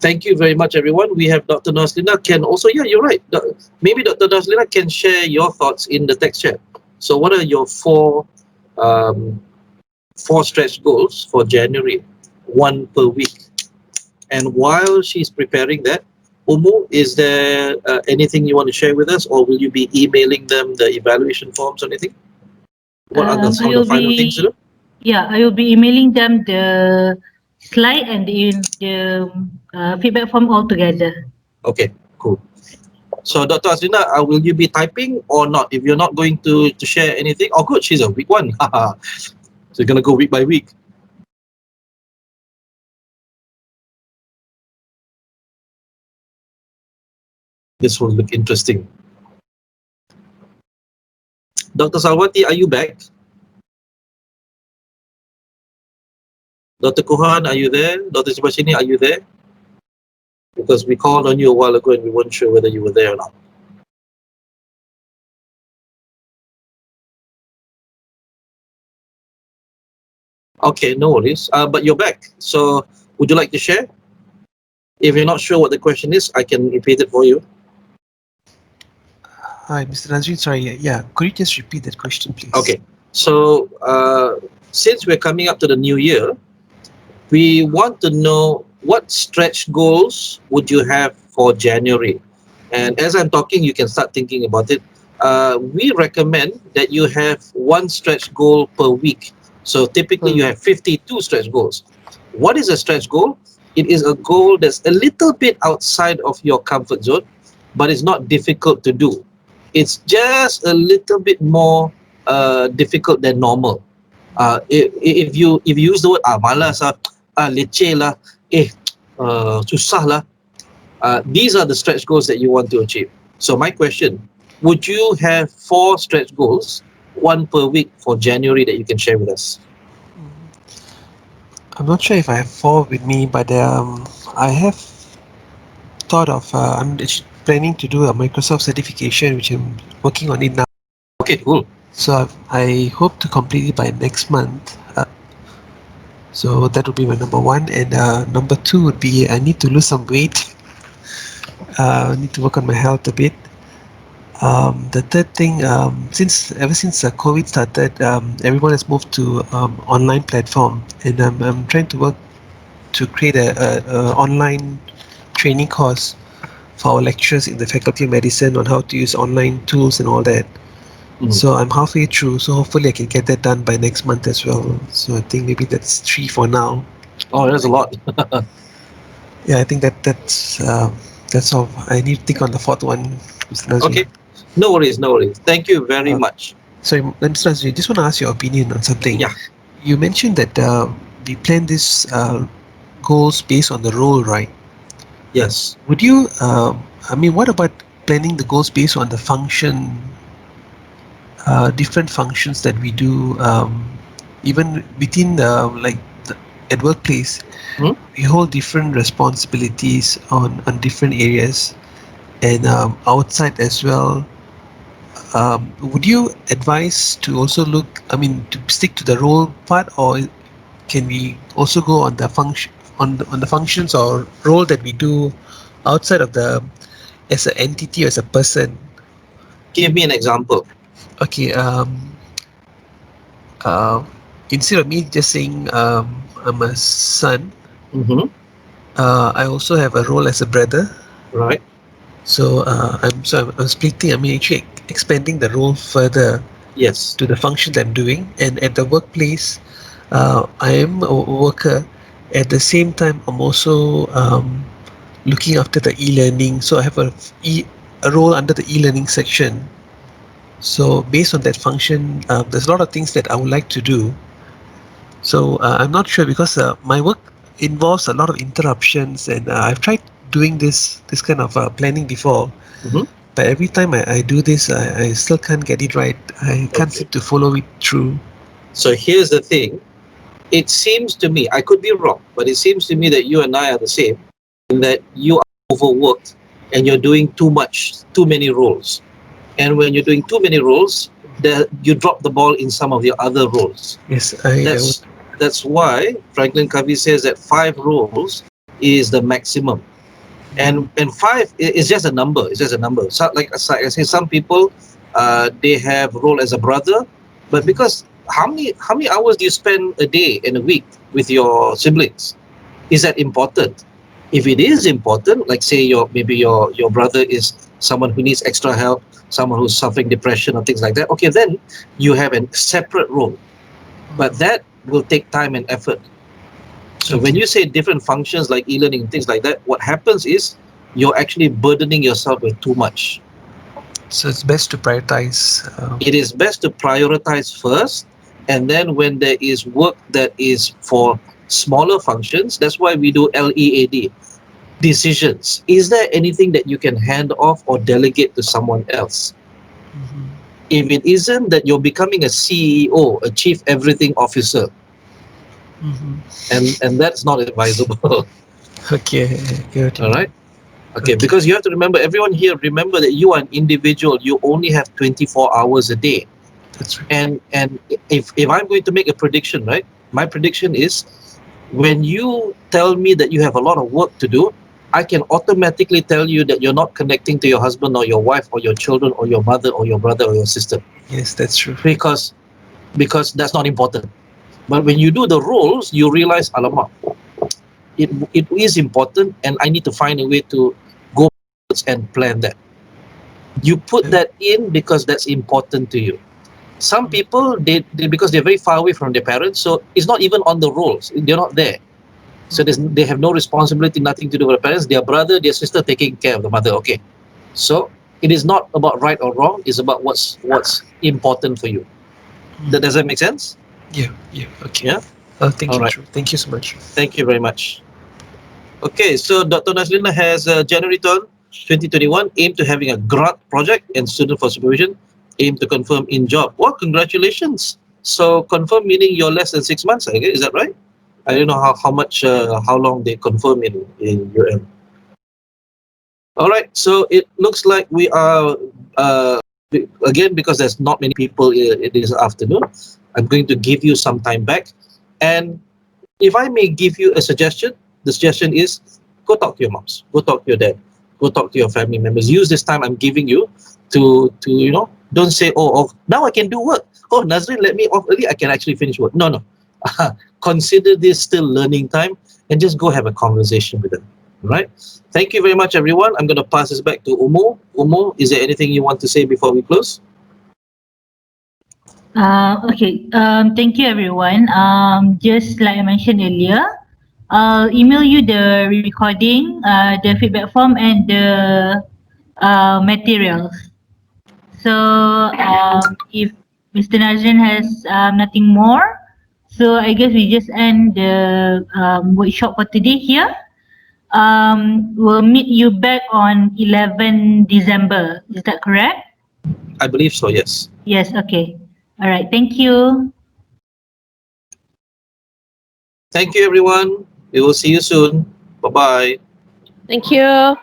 thank you very much, everyone. We have Dr. Naslina can also, yeah, you're right. Maybe Dr. Naslina can share your thoughts in the text chat. So what are your um, four stretch goals for January, one per week? And while she's preparing that, Umu, is there anything you want to share with us, or will you be emailing them the evaluation forms or anything? What are some of the final things to do? Yeah, I will be emailing them the slide and the feedback form all together. Okay, cool. So, Dr. Azrina, will you be typing or not? If you're not going to share anything, oh, good, she's a week one. So, you're going to go week by week. This will look interesting. Dr. Salwati, are you back? Dr. Kuhan, are you there? Dr. Subashini, are you there? Because we called on you a while ago and we weren't sure whether you were there or not. Okay, no worries. But you're back. So, would you like to share? If you're not sure what the question is, I can repeat it for you. Hi, Mr. Nadzrin. Sorry, yeah. Could you just repeat that question, please? Okay. So, since we're coming up to the new year, we want to know what stretch goals would you have for January? And as I'm talking, you can start thinking about it. We recommend that you have one stretch goal per week. So typically you have 52 stretch goals. What is a stretch goal? It is a goal that's a little bit outside of your comfort zone, but it's not difficult to do. It's just a little bit more difficult than normal. If you use the word malas leceh lah, susah lah, these are the stretch goals that you want to achieve. So my question, would you have 4 stretch goals, one per week for January that you can share with us? I'm not sure if I have 4 with me, but I have thought of, I'm actually planning to do a Microsoft certification, which I'm working on it now. Okay, cool. So I hope to complete it by next month. So that would be my number 1. And number 2 would be I need to lose some weight. I need to work on my health a bit. The third thing, ever since COVID started, everyone has moved to online platform, and I'm trying to work to create a online training course for our lecturers in the Faculty of Medicine on how to use online tools and all that. So I'm halfway through, so hopefully I can get that done by next month as well. So I think maybe that's 3 for now. Oh, that's a lot. Yeah, I think that's all. I need to think on the 4th one, Mr. Nazri. Okay, no worries. Thank you very much. Sorry, Mr. Nazri, just want to ask your opinion on something. Yeah. You mentioned that we plan this goals based on the role, right? Yes. Would you, what about planning the goals based on the function, different functions that we do, even within at workplace, we hold different responsibilities on different areas, and outside as well. Would you advise to also to stick to the role part, or can we also go on the function, on the functions or role that we do outside of as an entity, as a person? Give me an example. Okay. Instead of me just saying I'm a son, I also have a role as a brother. Right. So I'm splitting. Actually expanding the role further. Yes. To the function that I'm doing, and at the workplace, I am a worker. At the same time, I'm also looking after the e-learning. So I have a role under the e-learning section. So based on that function, there's a lot of things that I would like to do. So I'm not sure, because my work involves a lot of interruptions, and I've tried doing this kind of planning before. But every time I do this, I still can't get it right. I can't seem to follow it through. So here's the thing. It seems to me, I could be wrong, but it seems to me that you and I are the same, in that you are overworked and you're doing too many roles. And when you're doing too many roles, you drop the ball in some of your other roles. Yes, that's why Franklin Covey says that 5 roles is the maximum. And 5 is just a number. It's just a number. So, like I say, some people they have role as a brother, but because how many hours do you spend a day and a week with your siblings? Is that important? If it is important, like say maybe your brother is someone who needs extra help, someone who's suffering depression or things like that, okay, then you have a separate role. But that will take time and effort. So when you say different functions like e-learning and things like that, what happens is you're actually burdening yourself with too much. So it's best to prioritize. It is best to prioritize first, and then when there is work that is for smaller functions, that's why we do LEAD, decisions. Is there anything that you can hand off or delegate to someone else? If it isn't, that you're becoming a CEO, a chief everything officer, and that's not advisable. Okay, good. All right. Okay, because you have to remember, everyone here, remember that you are an individual. You only have 24 hours a day. That's right. And if I'm going to make a prediction, right? My prediction is, when you tell me that you have a lot of work to do, I can automatically tell you that you're not connecting to your husband or your wife or your children or your mother or your brother or your sister. Yes, that's true. Because that's not important. But when you do the roles, you realize, alamak, it is important, and I need to find a way to go and plan that. You put that in because that's important to you. Some people, they because they're very far away from their parents, so it's not even on the roles. They're not there. So they have no responsibility, nothing to do with their parents. Their brother, their sister taking care of the mother. Okay. So it is not about right or wrong. It's about what's important for you. Does that make sense? Yeah. Okay. Yeah. Thank All you. right. Thank you so much. Thank you very much. Okay, so Dr. Nadzrin has January 2021, aim to having a grant project and student for supervision, aim to confirm in job. Well, congratulations. So confirm meaning you're less than 6 months, I guess. Is that right? I don't know how long they confirm in your end. All right, so it looks like we are, again, because there's not many people this afternoon, I'm going to give you some time back. And if I may give you a suggestion, the suggestion is, go talk to your moms, go talk to your dad, go talk to your family members. Use this time I'm giving you to don't say, oh, now I can do work. Oh, Nadzrin, let me off early, I can actually finish work. No. Consider this still learning time, and just go have a conversation with them. Right? Thank you very much, everyone. I'm going to pass this back to Umu. Umu, is there anything you want to say before we close? Okay. Thank you, everyone. Just like I mentioned earlier, I'll email you the recording, the feedback form, and the materials. So if Mr. Nadzrin has nothing more, so I guess we just end the workshop for today here. We'll meet you back on 11 December. Is that correct? I believe so, yes. Yes. Okay. All right. Thank you. Thank you, everyone. We will see you soon. Bye-bye. Thank you.